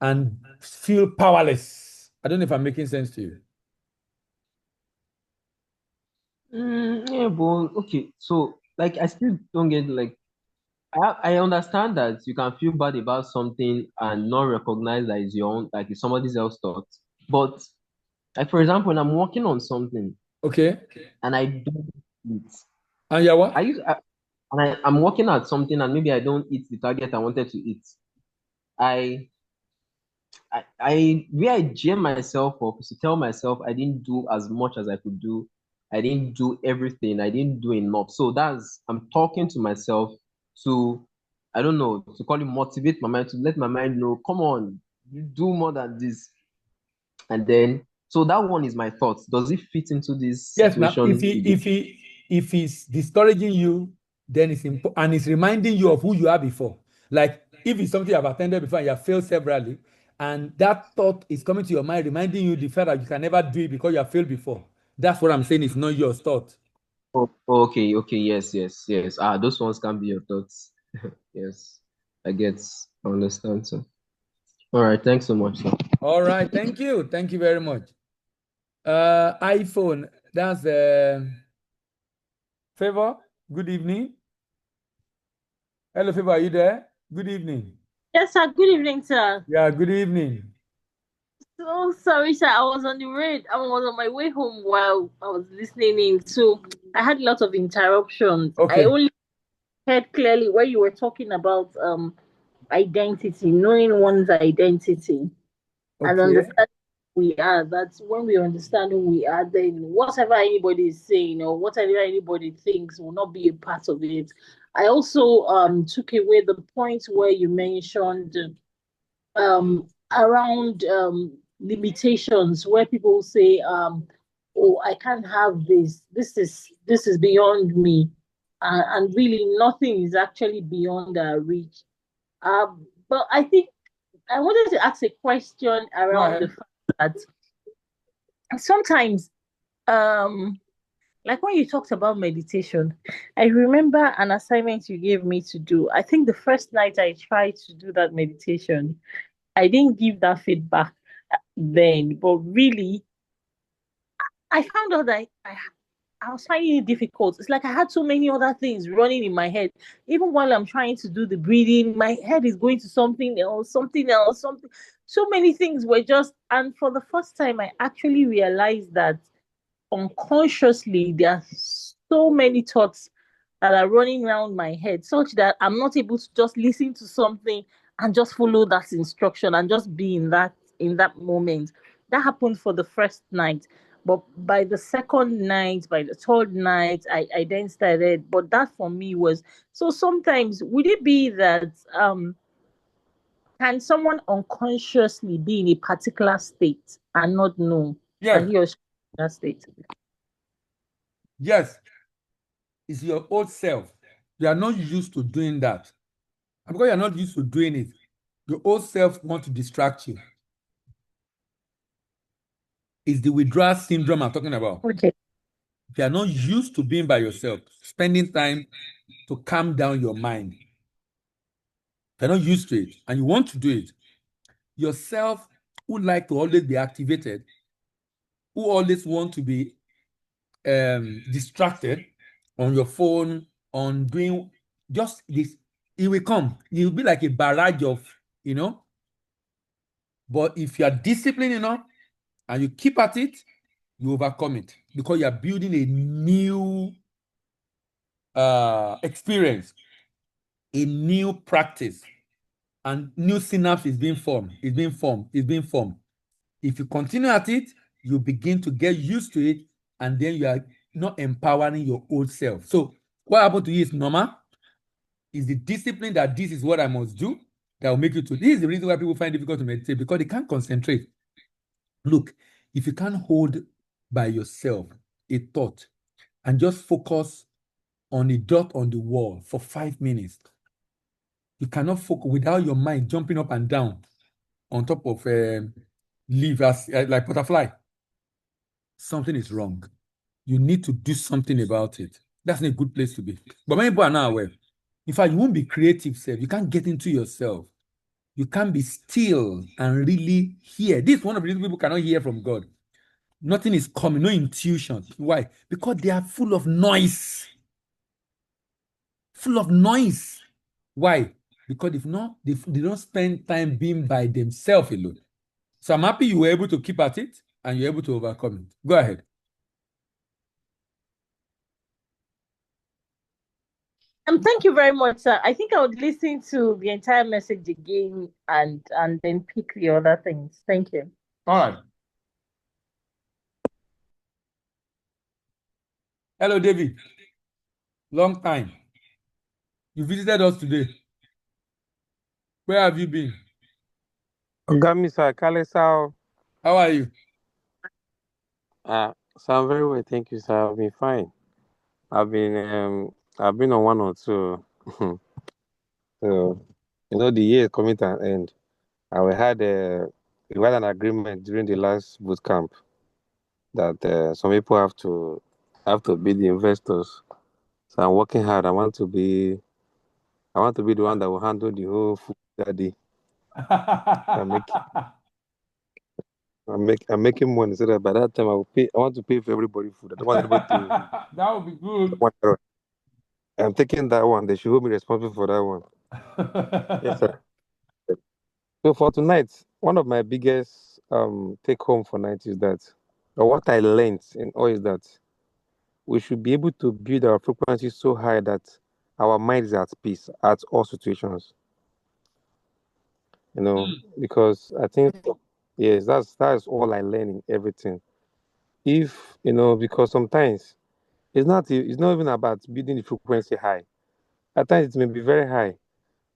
and feel powerless. I don't know if I'm making sense to you. Yeah, but okay. So, like, I still don't get like I understand that you can feel bad about something and not recognize that it's your own, like it's somebody else's thoughts. But like for example, when I'm working on something Okay. and I don't eat, And yeah, I what? use I, and I'm working at something and maybe I don't eat the target I wanted to eat. I I where I jam myself up is to tell myself I didn't do as much as I could do. I didn't do everything. I didn't do enough. So that's I'm talking to myself to I don't know to call it motivate my mind to let my mind know, come on, you do more than this. And then so that one is my thoughts. Does it fit into this Yes, now situation again? if he's discouraging you, then and it's reminding you of who you are before. Like if it's something you've attended before and you have failed severally, and that thought is coming to your mind, reminding you the fact that you can never do it because you have failed before. That's what I'm saying. It's not your thought. Oh, okay, okay, yes, yes, yes. Ah, those ones can be your thoughts. Yes, I get, I understand. So, all right, thanks so much, sir. All right, thank you. Thank you very much. iPhone, that's Favor. Good evening. Hello, Favor, are you there? Good evening. Yes, sir. Good evening, sir. Yeah, good evening. So sorry, sir. I was on the road. I was on my way home while I was listening in. So I had a lot of interruptions. I Okay, only heard clearly where you were talking about identity, knowing one's identity and okay. understanding who we are. That's when we understand who we are, then whatever anybody is saying or whatever anybody thinks will not be a part of it. I also took away the point where you mentioned around limitations where people say oh, I can't have this is beyond me, and really nothing is actually beyond our reach. But I think I wanted to ask a question Go around the ahead. fact that sometimes like when you talked about meditation, I remember an assignment you gave me to do. I think the first night I tried to do that meditation, I didn't give that feedback then, but really, I found out that I was finding it difficult. It's like I had so many other things running in my head. Even while I'm trying to do the breathing, my head is going to something else, something else, something. So many things were just, and for the first time, I actually realized that unconsciously there are so many thoughts that are running around my head, such that I'm not able to just listen to something and just follow that instruction and just be in that moment. That happened for the first night. But by the second night, by the third night, I then started. But that for me was so sometimes would it be that can someone unconsciously be in a particular state and not know that Yes, he or she is in that state? yes, it's your old self. You are not used to doing that. And because you're not used to doing it, your old self wants to distract you. It's the withdrawal syndrome I'm talking about. Okay. If you are not used to being by yourself, spending time to calm down your mind, if you're not used to it and you want to do it, yourself would like to always be activated, who always want to be distracted on your phone, on doing just this, it will come. It will be like a barrage of, but if you are disciplined enough and you keep at it, you overcome it because you are building a new experience, a new practice, and new synapse is being formed. It's being formed. It's being formed. If you continue at it, you begin to get used to it, and then you are not empowering your old self. So what happened to you is normal. Is the discipline that this is what I must do that will make you to. This is the reason why people find it difficult to meditate, because they can't concentrate. Look, if you can't hold by yourself a thought and just focus on a dot on the wall for 5 minutes, you cannot focus without your mind jumping up and down on top of leaf as like butterfly. Something is wrong. You need to do something about it. That's not a good place to be. But many people are not aware. In fact, you won't be creative self. You can't get into yourself. You can't be still and really hear. This is one of the reasons people cannot hear from God. Nothing is coming, no intuition. Why? Because they are full of noise. Full of noise. Why? Because if not, they don't spend time being by themselves alone. So I'm happy you were able to keep at it and you're able to overcome it. Go ahead. Thank you very much, sir. I think I would listen to the entire message again and then pick the other things. Thank you. All right. Hello, David. Long time. You visited us today. Where have you been? Ogami sir, Kale sir. How are you? So I'm very well, thank you, sir. I've been fine. I've been on one or two. So the year is coming to an end. We had an agreement during the last boot camp that some people have to be the investors. So I'm working hard. I want to be the one that will handle the whole food that day. I'm making money so that by that time I want to pay for everybody food. I don't want anybody to. That would be good. I'm taking that one. They should hold me responsible for that one. Yes, sir. So for tonight, one of my biggest take home for night is that, or what I learned in all is that we should be able to build our frequency so high that our mind is at peace at all situations. Because I think yes, that's all I learn in everything. If because sometimes it's not even about building the frequency high. At times it may be very high,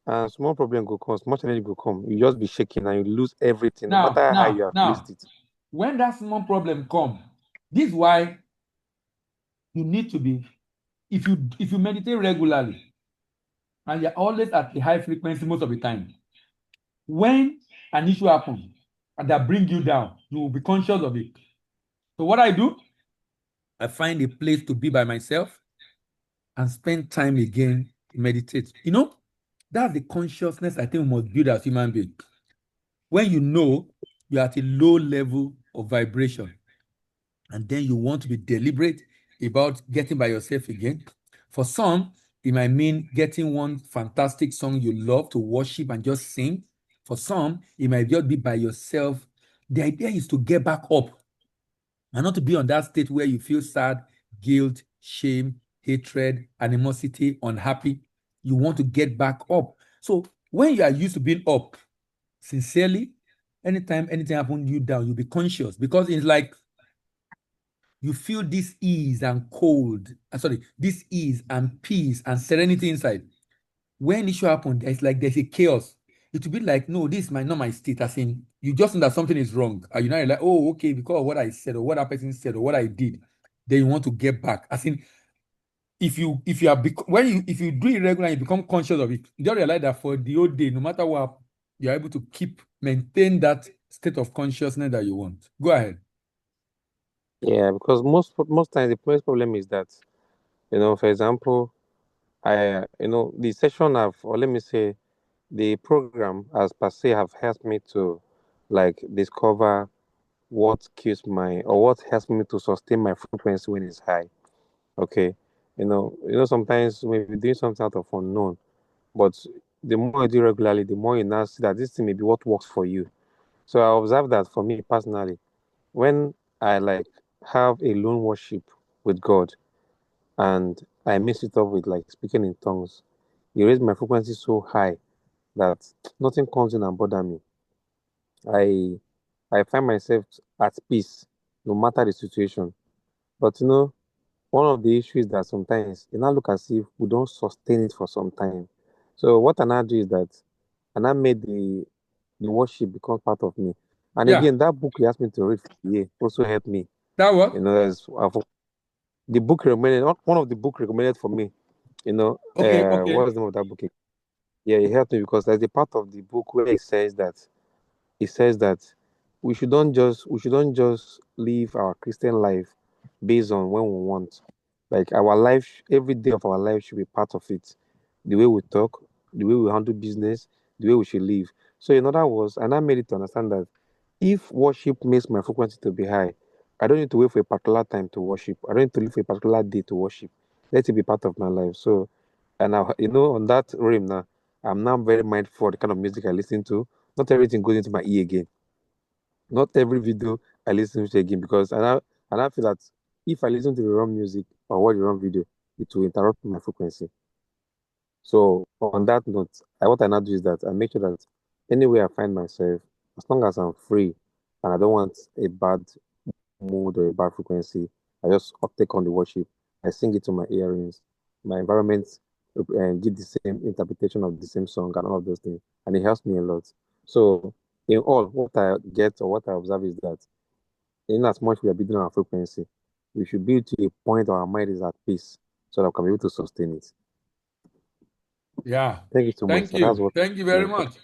and small problem will come, small challenge will come. You just be shaking and you lose everything, no matter how you have placed it. When that small problem comes, this is why you need to be, if you meditate regularly and you're always at the high frequency most of the time, when an issue happens and that bring you down, you will be conscious of it. So what I do, I find a place to be by myself and spend time again to meditate. That's the consciousness I think we must build as human beings. When you know you're at a low level of vibration, and then you want to be deliberate about getting by yourself again. For some, it might mean getting one fantastic song you love to worship and just sing. For some, it might just be by yourself. The idea is to get back up and not to be on that state where you feel sad, guilt, shame, hatred, animosity, unhappy. You want to get back up. So when you are used to being up, sincerely, anytime anything happens you down, you'll be conscious because it's like you feel this ease and this ease and peace and serenity inside. When issue happen, there's a chaos. It will be like, no, this is not my state. As in, you just know that something is wrong. And you're like, oh, okay, because of what I said or what that person said or what I did, then you want to get back. As in, if you are if you do it regularly, you become conscious of it. You just realize that for the whole day, no matter what, you're able to maintain that state of consciousness that you want. Go ahead. Yeah, because most times the first problem is that, for example, the session have, or let me say, the program as per se have helped me to like discover what keeps my or what helps me to sustain my frequency when it's high. Okay, sometimes maybe doing something out of unknown, but the more you do regularly, the more you now see that this thing may be what works for you. So I observe that for me personally, when I like have a lone worship with God and I mix it up with like speaking in tongues, you raise my frequency so high that nothing comes in and bother me. I I find myself at peace no matter the situation. But one of the issues that sometimes it now look as if we don't sustain it for some time. So what I now do is that I now made the worship become part of me. And Yeah, again, that book you asked me to read for the year also helped me. that what? The book recommended one of the book recommended for me. Okay, okay. What was the name of that book? Yeah, it helped me because there's a part of the book where it says that we shouldn't just live our Christian life based on when we want. Like our life, every day of our life should be part of it. The way we talk, the way we handle business, the way we should live. So in other words, and I made it to understand that if worship makes my frequency to be high, I don't need to wait for a particular time to worship. I don't need to live for a particular day to worship. Let it be part of my life. So, and now, on that realm now, I'm now very mindful of the kind of music I listen to. Not everything goes into my ear again. Not every video I listen to again because and I feel that if I listen to the wrong music or watch the wrong video, it will interrupt my frequency. So on that note, what I now do is that I make sure that anywhere I find myself, as long as I'm free and I don't want a bad mood or a bad frequency, I just uptake on the worship. I sing it to my earrings. My environment give the same interpretation of the same song and all of those things, and it helps me a lot. So in all, what I get or what I observe is that in as much we are building our frequency, we should build to a point our mind is at peace so that we can be able to sustain it. Yeah. Thank you so much, Thank sir. That's you. what Thank you very my much.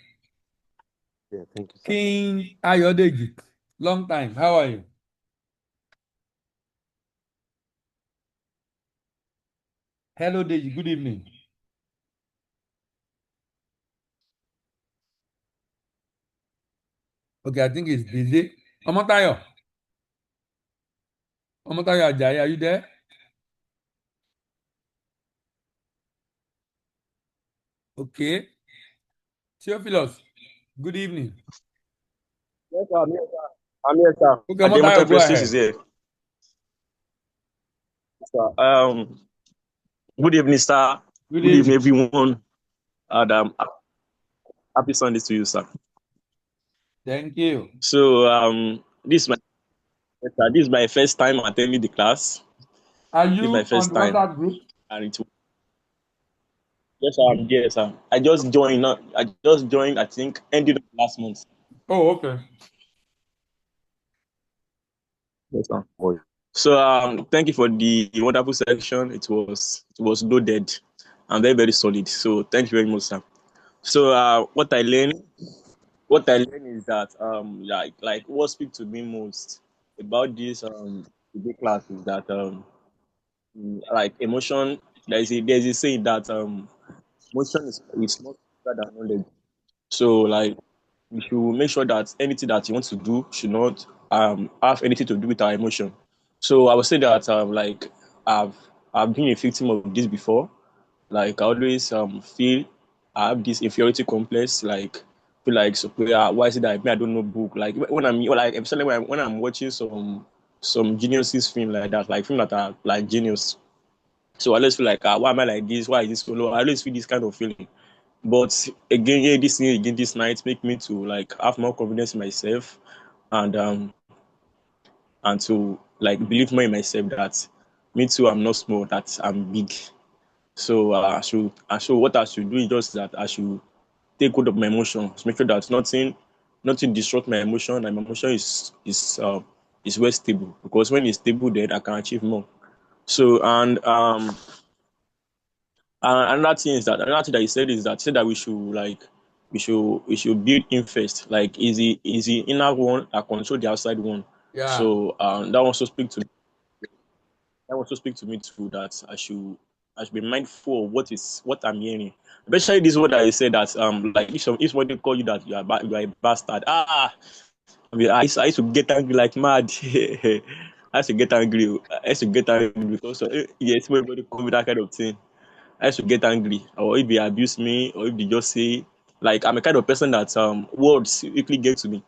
yeah, thank you, sir. King Ayodeji. Long time. How are you? Hello, Deji. Good evening. Okay, I think he's busy. Omotayo. Omotayo Ajayi, are you there? Okay. Theophilus, good evening. Yes, sir. I'm here, sir. I'm here, sir. Okay, Ademoto Omotayo, go Festus is ahead. here. Sir. Good evening, sir. Good Good evening, evening. everyone. And happy Sunday to you, sir. Thank you. So yes, sir, this is my first time attending the class. Are This is my you on first the time, WhatsApp group? and yes, sir, I'm here, sir. I just joined. I just joined. I think ended of last month. Oh, okay. Yes, sir. Boy, So thank you for the wonderful section. It was loaded and very very solid. So thank you very much, sir. So what I learned is that like what speaks to me most about this debate class is that like emotion, there's a saying that emotion is not better than knowledge. So like we should make sure that anything that you want to do should not have anything to do with our emotion. So I would say that like I've I've been a victim of this before. Like I always feel I have this inferiority complex. Like feel like so why is it that I don't know book? Like when I'm like especially when I'm watching some geniuses film like that, like film that are like genius. So I always feel like, why am I like this? Why is this so low? I always feel this kind of feeling. But again, yeah, this thing again this night make me to like have more confidence in myself, and to like believe more in myself that me too, I'm not small, that I'm big. So so what I should do is just that I should take hold of my emotions, make sure that nothing disrupt my emotion, and my emotion is well stable. Because when it's stable, then I can achieve more. So and another thing that he said is that we should like we should build in first. Like is the inner one that control the outside one. Yeah. So that also speak to me too, that I should be mindful of what I'm hearing. Especially this word that he said that like if somebody call you that you are a bastard. I used to get angry like mad. I used to get angry. I used to get angry because yes, everybody call me that kind of thing. I used to get angry, or if they abuse me, or if they just say, like, I'm a kind of person that words quickly get to me.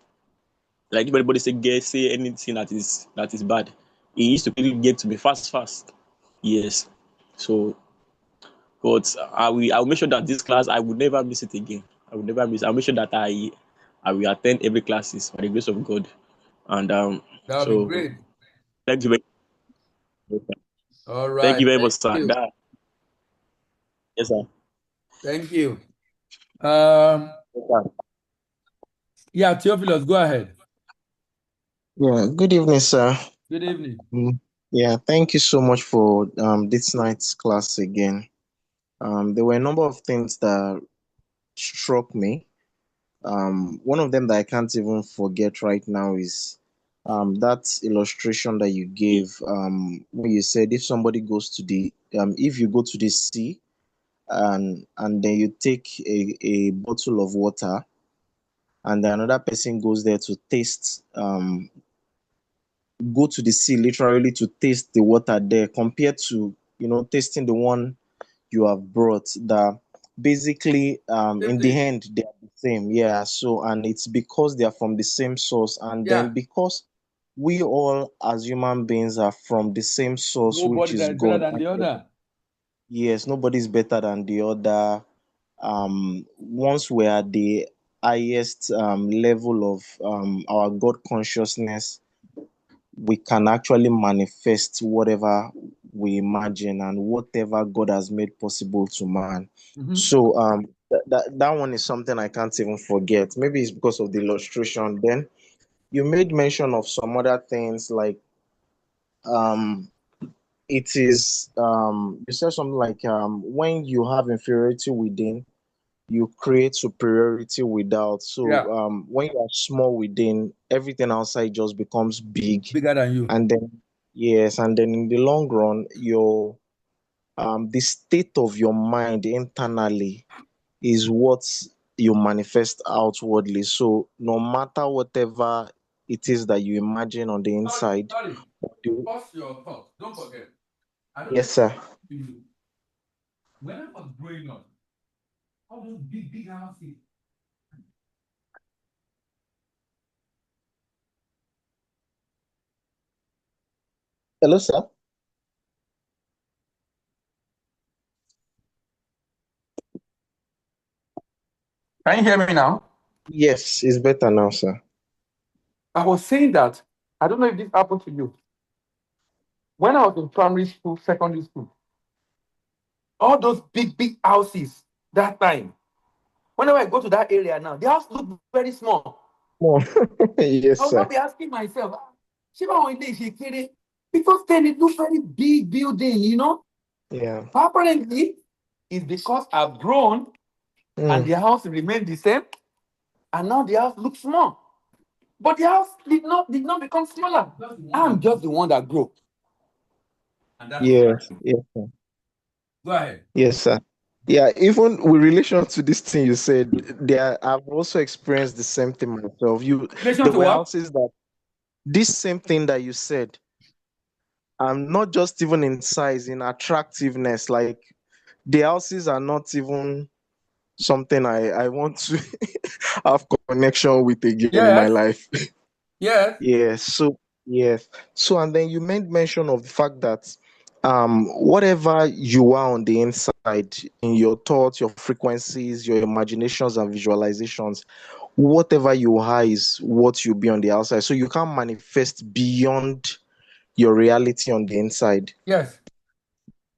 Like if anybody say anything that is bad, it used to quickly get to me fast. Yes. So, but I will make sure that this class I would never miss it again. I would never miss. I'll make sure that I will attend every classes by the grace of God. And That would be so great. thank you very All thank right. you very much, Thank sir. you. Yes, sir. Thank you. Um, Yes, sir. yeah, Theophilus, go ahead. Yeah, good evening, sir. Good evening. Yeah, thank you so much for this night's class again. There were a number of things that struck me. One of them that I can't even forget right now is that illustration that you gave where you said if somebody goes to the if you go to the sea and then you take a bottle of water and then another person goes there to taste go to the sea literally to taste the water there compared to tasting the one you have brought, that basically Same in the thing. end they are the same. Yeah, so and it's because they are from the same source, and then Yeah. because we all as human beings are from the same source, which Nobody is that is better God. than And the other. yes, nobody's better than the other. Once we're at the highest level of our God consciousness, we can actually manifest whatever we imagine and whatever God has made possible to man. Mhm. So that one is something I can't even forget. Maybe it's because of the illustration. Then you made mention of some other things like um it is you said something like when you have inferiority within, you create superiority without. Yeah. So when you are small within, everything outside just becomes big. Bigger than you. And then yes, and then in the long run, your the state of your mind internally is what you manifest outwardly. So no matter whatever it is that you imagine on the Sorry, inside, sorry. do- Pause your thought. Don't forget. I don't know yes, if I sir. mentioned to you. When I was growing up, all those big houses. Hello, sir. Can you hear me now? Yes, it's better now, sir. I was saying that I don't know if this happened to you. When I was in primary school, secondary school, all those big houses that time. Whenever I go to that area now, the house look very small. More. Yes, I will not sir. be asking myself, because then it looks very big building. Yeah. Apparently, it's because I've grown and Mm. the house remained the same, and now the house looks small. But the house did not become smaller. I'm just the one that grew. And that is Yes. life. Yes, sir. Go ahead. Yes, sir. Yeah, even with relation to this thing you said, I've also experienced the same thing myself. Relation There to were what? houses that this same thing that you said, not just even in size, in attractiveness, like the houses are not even something I want to have connection with again in my Yes. life. Yes. Yes. So yes. So and then you made mention of the fact that whatever you are on the inside, in your thoughts, your frequencies, your imaginations and visualizations, whatever you are is what you'll be on the outside. So you can't manifest beyond your reality on the inside. Yes.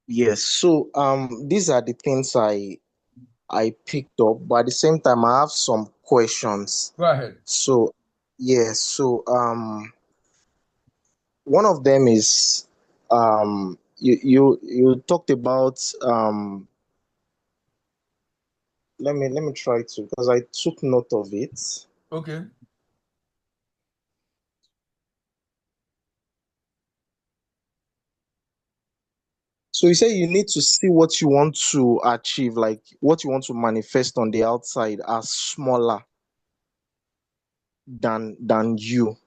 Yes. So these are the things I picked up, but at the same time I have some questions. Go ahead. So yes, so one of them is you talked about let me try to, because I took note of it. Okay. So you say you need to see what you want to achieve, like what you want to manifest on the outside as smaller than you.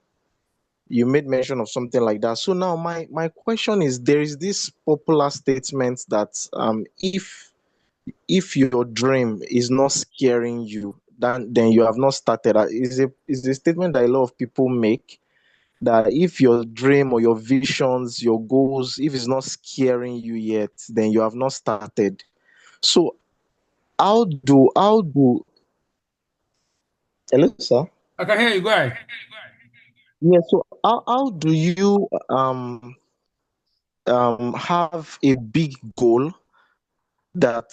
You made mention of something like that. So now my question is, there is this popular statement that if your dream is not scaring you, then you have not started. Is a statement that a lot of people make, that if your dream or your visions, your goals, if it's not scaring you yet, then you have not started. So how do hello, sir? I can hear you. Go ahead. Yeah, so how do you have a big goal that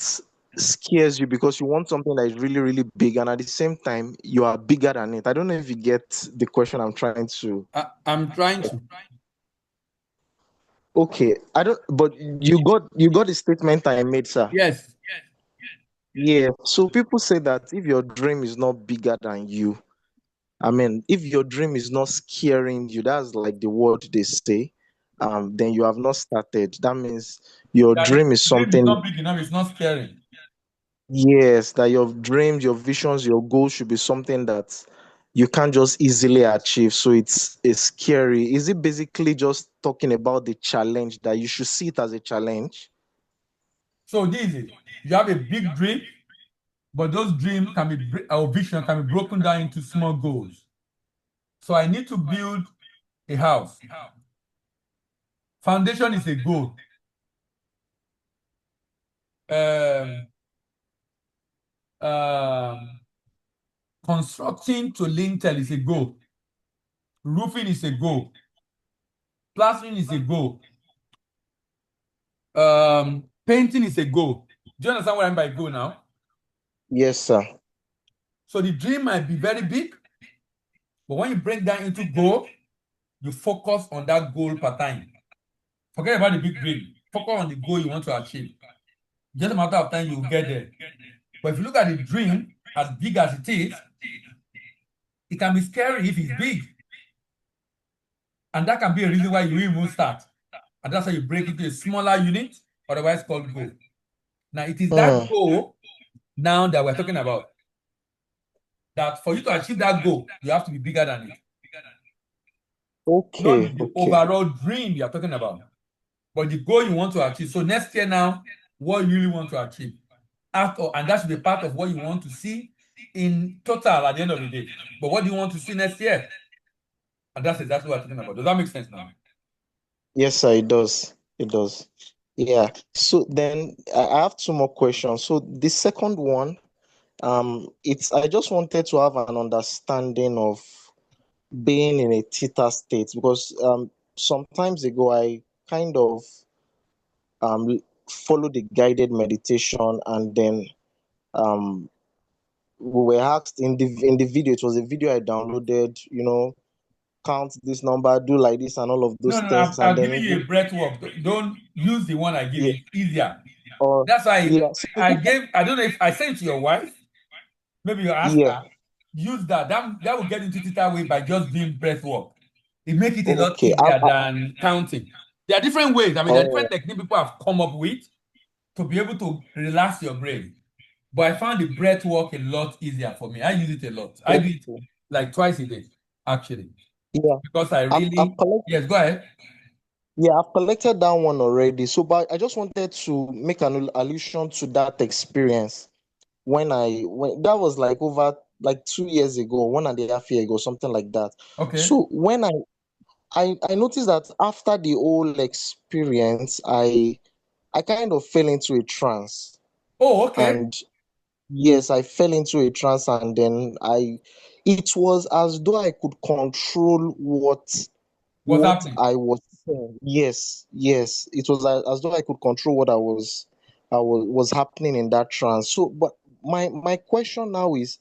scares you because you want something that is really, really big, and at the same time you are bigger than it? I don't know if you get the question I'm trying to. I'm trying to. Okay, I don't, but you got the statement I made, sir. Yes. Yeah. So people say that if your dream is not bigger than you, I mean, if your dream is not scaring you, that's like the word they say, then you have not started. That means your That the dream is dream is something. not big enough. It's not scary. Yes, that your dreams, your visions, your goals should be something that you can't just easily achieve. So it's scary. Is it basically just talking about the challenge, that you should see it as a challenge? So this is it. You have a big dream, but those dreams can be our vision can be broken down into small goals. So I need to build a house. Foundation is a goal. Um, um, constructing to lintel is a goal. Roofing is a goal. Plastering is a goal. Painting is a goal. Do you understand what I mean by goal now? Yes, sir. So the dream might be very big, but when you break down into goal, you focus on that goal per time. Forget about the big dream. Focus on the goal you want to achieve. Just a matter of time you will get there. But if you look at the dream, as big as it is, it can be scary if it's big. And that can be a reason why you even start. And that's why you break it into a smaller unit, otherwise called goal. Now, it is that Hmm. goal now that we're talking about. That for you to achieve that goal, you have to be bigger than it. Okay, Not the okay. overall dream you're talking about, but the goal you want to achieve. So next year now, what you really want to achieve. And that should be part of what you want to see in total at the end of the day. But what do you want to see next year? And that's exactly what I'm talking about. Does that make sense now? Yes, sir, it does. It does. Yeah. So then I have two more questions. So the second one, it's I just wanted to have an understanding of being in a theta state, because sometimes ago I kind of followed the guided meditation, and then um we were asked in the video. It was a video I downloaded, count this number, do like this, and all of No, those no, things, and I've then given you a breath work. Don't use the one I give yeah, you. It's easier. or That's why yeah, so I gave, I don't know if I sent to your wife. Maybe you ask yeah, her. Use that. That will get into theta way by just doing breath work. It makes it a lot okay. easier than counting. There are different ways. I mean, there are Oh, different techniques people have come up with to be able to relax your brain. But I found the breath work a lot easier for me. I use it a lot. I do it okay. like twice a day, actually, Yeah, because I I've really, collected. yes, go ahead. Yeah, I've collected that one already. So, but I just wanted to make an allusion to that experience when that was like over like 2 years ago, 1.5 years ago, something like that. Okay. So when I noticed that after the whole experience, I kind of fell into a trance. Oh, okay. And yes, I fell into a trance, and then it was as though I could control What's what happening? I was saying. Yes, yes, it was as though I could control what was happening in that trance. So, but my question now is,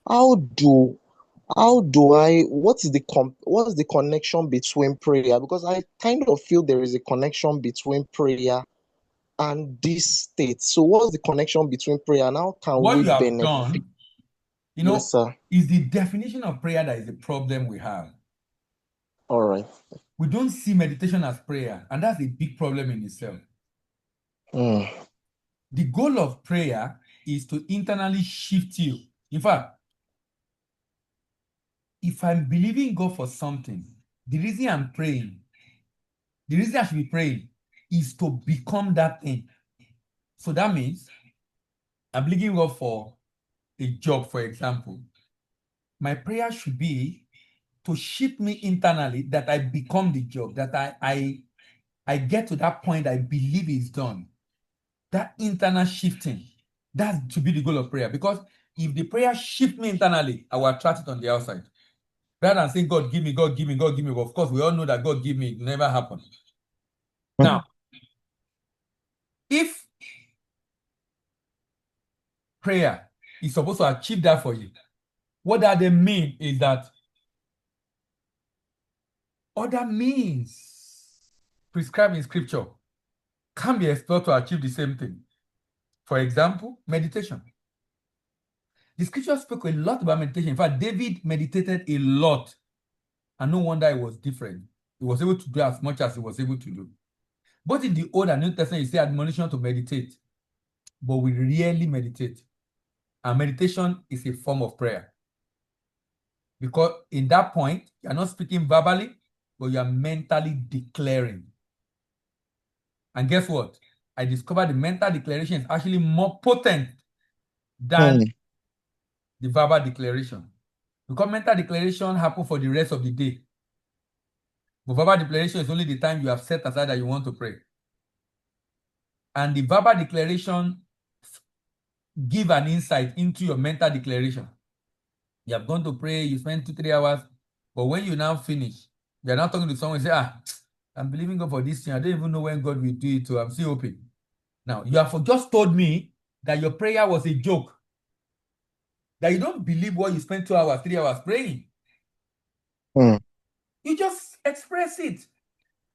how do what is the connection between prayer? Because I kind of feel there is a connection between prayer and this state. So what's the connection between prayer and how can What we you have benefit? done, you Yes, know, sir. is the definition of prayer that is the problem we have. All right. We don't see meditation as prayer, and that's a big problem in itself. Mm, The goal of prayer is to internally shift you. In fact, if I'm believing God for something, the reason I'm praying, the reason I should be praying is to become that thing. So that means I'm believing God for a job, for example. My prayer should be to shift me internally that I become the job, that I get to that point I believe is done. That internal shifting, that should be the goal of prayer. Because if the prayer shift me internally, I will attract it on the outside. Rather than saying, God, give me, God, give me, God, give me. But of course, we all know that God give me, it never happened. Now, if prayer is supposed to achieve that for you, what that they mean is that other means prescribed in scripture can be explored to achieve the same thing. For example, meditation. The scripture spoke a lot about meditation. In fact, David meditated a lot, and no wonder it was different. He was able to do as much as he was able to do. Both in the Old and New Testament, you see admonition to meditate, but we rarely meditate. And meditation is a form of prayer. Because in that point, you're not speaking verbally, but you are mentally declaring. And guess what? I discovered the mental declaration is actually more potent than mm, the verbal declaration. Because mental declaration happens for the rest of the day. But verbal declaration is only the time you have set aside that you want to pray. And the verbal declaration give an insight into your mental declaration. You have gone to pray, you spend 2-3 hours, but when you now finish, you're now talking to someone and say, I'm believing God for this thing. I don't even know when God will do it, so I'm still hoping. Now, you have just told me that your prayer was a joke, that you don't believe what you spent 2 hours, 3 hours praying. mm. You just express it.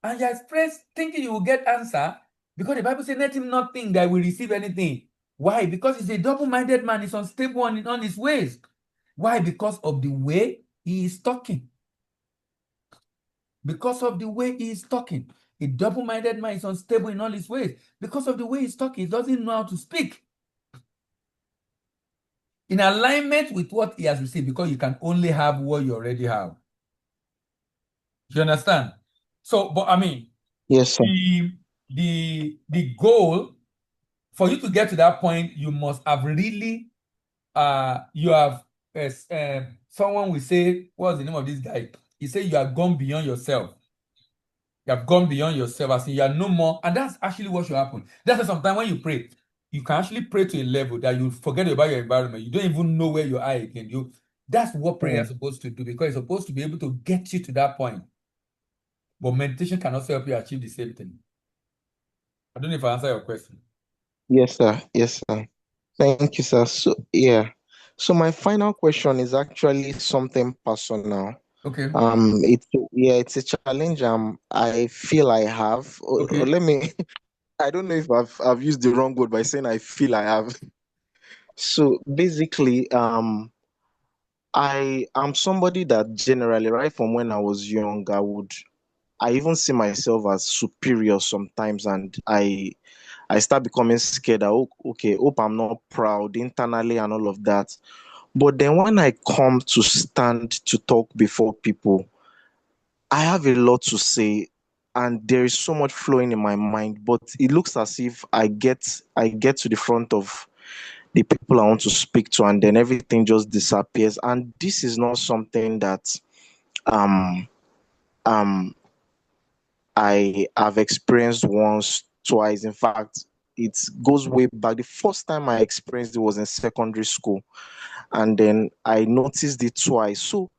And you express thinking you will get answer because the Bible says, let him not think that I will receive anything. Why? Because he's a double-minded man. He's unstable on his ways. Why? Because of the way he is talking. Because of the way he is talking. A double-minded man is unstable in all his ways. Because of the way he's talking, he doesn't know how to speak. In alignment with what he has received, because you can only have what you already have. You understand? So, but I mean, Yes, sir. the goal for you to get to that point, you must have really you have someone will say, what's the name of this guy? He said you have gone beyond yourself. You have gone beyond yourself, as in you are no more, and that's actually what should happen. That's why sometimes when you pray, you can actually pray to a level that you forget about your environment. You don't even know where you are again. That's what prayer is Mm. supposed to do, because it's supposed to be able to get you to that point. But meditation can also help you achieve the same thing. I don't know if I answer your question. Yes, sir. Yes, sir. Thank you, sir. So yeah. So my final question is actually something personal. Okay. It's a challenge. I feel I have. Okay. Let me. I don't know if I've used the wrong word by saying I feel I have. So basically, I am somebody that generally, right from when I was young, I even see myself as superior sometimes, and I start becoming scared that, okay, hope I'm not proud internally and all of that. But then when I come to stand to talk before people, I have a lot to say, and there is so much flowing in my mind, but it looks as if I get to the front of the people I want to speak to, and then everything just disappears. And this is not something that um um I have experienced once, twice. In fact, it goes way back. The first time I experienced it was in secondary school, and then I noticed it twice. So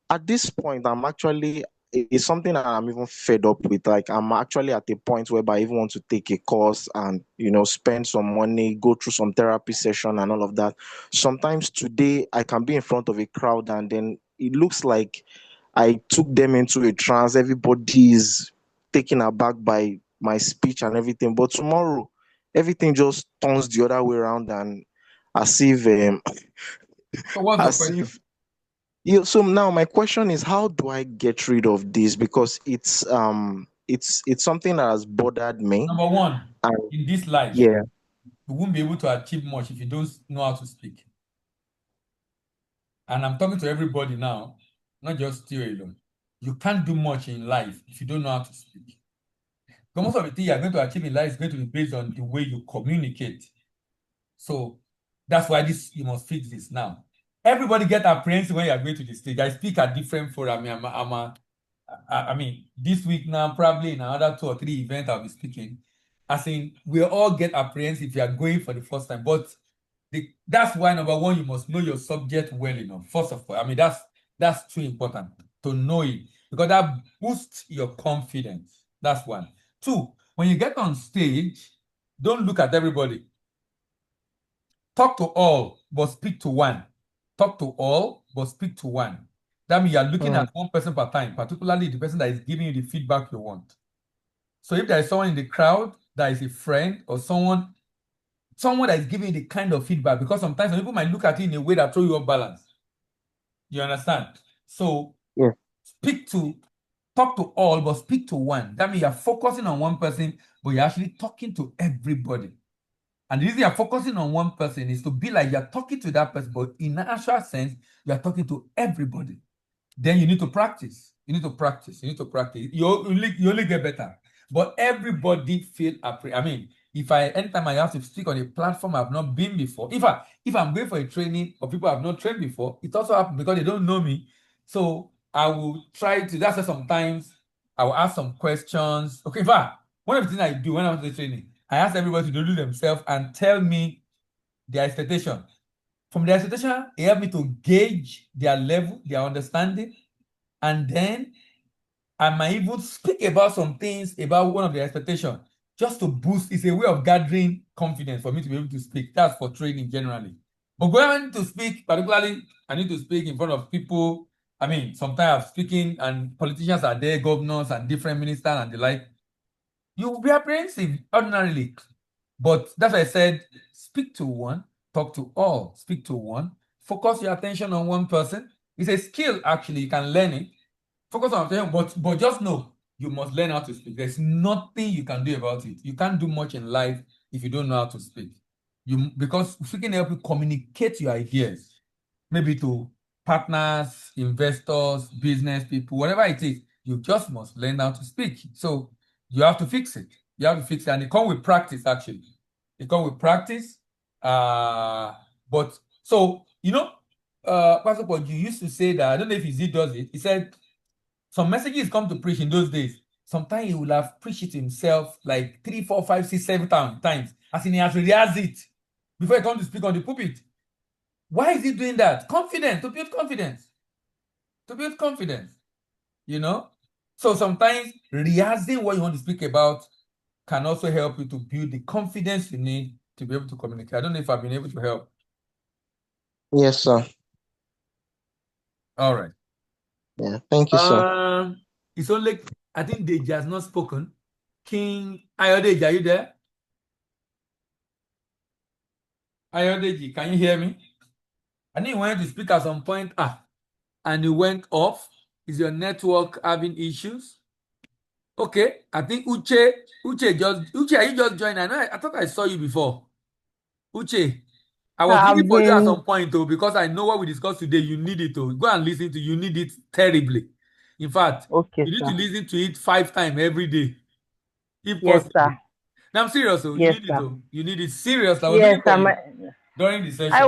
at this point, I'm actually, it's something that I'm even fed up with. Like, I'm actually at a point whereby I even want to take a course and, spend some money, go through some therapy session and all of that. Sometimes today I can be in front of a crowd and then it looks like I took them into a trance. Everybody is taken aback by my speech and everything. But tomorrow, everything just turns the other way around, and as if So what's your as question? if yeah. So now my question is, how do I get rid of this? Because it's something that has bothered me. Number one, And in this life, yeah. you won't be able to achieve much if you don't know how to speak. And I'm talking to everybody now, not just you alone. You can't do much in life if you don't know how to speak. Because most of the things you're going to achieve in life is going to be based on the way you communicate. So that's why you must fix this now. Everybody get apprehensive when you are going to the stage. I speak at different forums. I mean, this week now, probably in another 2 or 3 events I'll be speaking. As in, we all get apprehensive if you are going for the first time. But that's why, number one, you must know your subject well enough. First of all, I mean, that's too important to know it, because that boosts your confidence. That's one. Two, when you get on stage, don't look at everybody. Talk to all, but speak to one. Talk to all, but speak to one. That means you are looking at one person per time, particularly the person that is giving you the feedback you want. So if there is someone in the crowd that is a friend or someone that is giving you the kind of feedback, because sometimes some people might look at it in a way that throw you off balance. You understand? So Yeah. talk to all, but speak to one. That means you're focusing on one person, but you're actually talking to everybody. And the reason you're focusing on one person is to be like you're talking to that person, but in an actual sense, you're talking to everybody. Then you need to practice. You need to practice. You need to practice. You only get better. But everybody feel I mean, anytime I have to speak on a platform I've not been before, if I'm going for a training or people I've not trained before, it also happens because they don't know me. So I will try to. That's why sometimes I will ask some questions. Okay, in fact, one of the things I do when I'm to the training, I ask everybody to do themselves and tell me their expectation. From their expectation, it helps me to gauge their level, their understanding, and then I might even speak about some things about one of their expectations just to boost. It's a way of gathering confidence for me to be able to speak. That's for training generally. But when I need to speak, particularly, I need to speak in front of people. I mean, sometimes I'm speaking and politicians are there, governors and different ministers and the like. You will be apprehensive ordinarily. But that's why I said, speak to one, talk to all, speak to one, focus your attention on one person. It's a skill, actually, you can learn it. Focus on attention, but just know you must learn how to speak. There's nothing you can do about it. You can't do much in life if you don't know how to speak. Because speaking help you communicate your ideas, maybe to partners, investors, business people, whatever it is, you just must learn how to speak. So you have to fix it. You have to fix it. And it comes with practice, actually. It comes with practice. But so, Pastor Paul, you used to say that, I don't know if he does it. He said, some messages come to preach in those days. Sometimes he will have preached it himself like 3, 4, 5, 6, 7 times. As in, he has rehearsed it before he comes to speak on the pulpit. Why is he doing that? Confidence, to build confidence. To build confidence, you know? So sometimes rehearsing what you want to speak about can also help you to build the confidence you need to be able to communicate. I don't know if I've been able to help. Yes, sir. All right. Yeah. Thank you, sir. It's only, I think Deji has not spoken. King Ayodeji, are you there? Ayodeji, can you hear me? I think you wanted to speak at some point, and you went off. Is your network having issues? Okay, I think Uche, are you just joined? I thought I saw you before. Uche, I was looking I've for you at been some point, though, because I know what we discussed today. You need it, to go and listen to. You need it terribly. In fact, okay, you need to sir. listen to it 5 times every day, if Yes, possible. sir. Now I'm serious, though. You Yes, need it, sir. though. You need it serious. I was Yes, looking for you during the I session.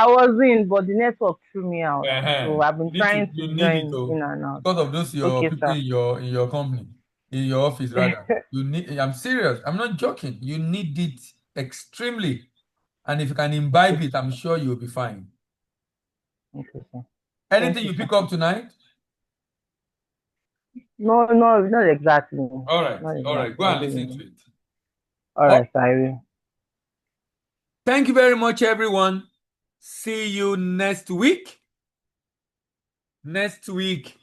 was in, but the network threw me out. Uh-huh. So I've been You need to. trying to You need it, join though, in and out. because of those your Okay, people sir. in your company. in your office, rather. You need. I'm serious. I'm not joking. You need it extremely, and if you can imbibe it, I'm sure you'll be fine. Okay, sir. Anything you pick up tonight? No, not exactly. All right. Not All right. Go exactly. and listen to it. All right, sir. I will. Thank you very much, everyone. See you next week. Next week,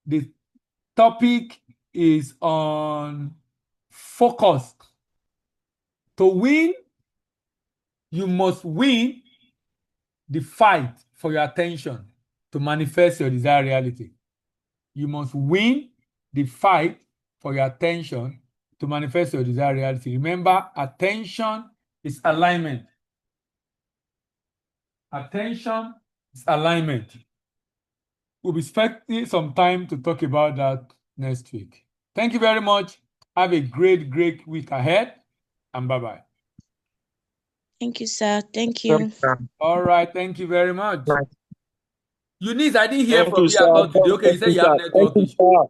the topic is on focus. To win, you must win the fight for your attention to manifest your desired reality. You must win the fight for your attention to manifest your desired reality. Remember, attention is alignment. Attention is alignment. We'll be spending some time to talk about that next week. Thank you very much. Have a great, great week ahead, and bye-bye. Thank you, sir. Thank you. All right. Thank you very much. Right. Eunice, I didn't hear Thank from you, you sir. about today. Okay, you said you have network issue.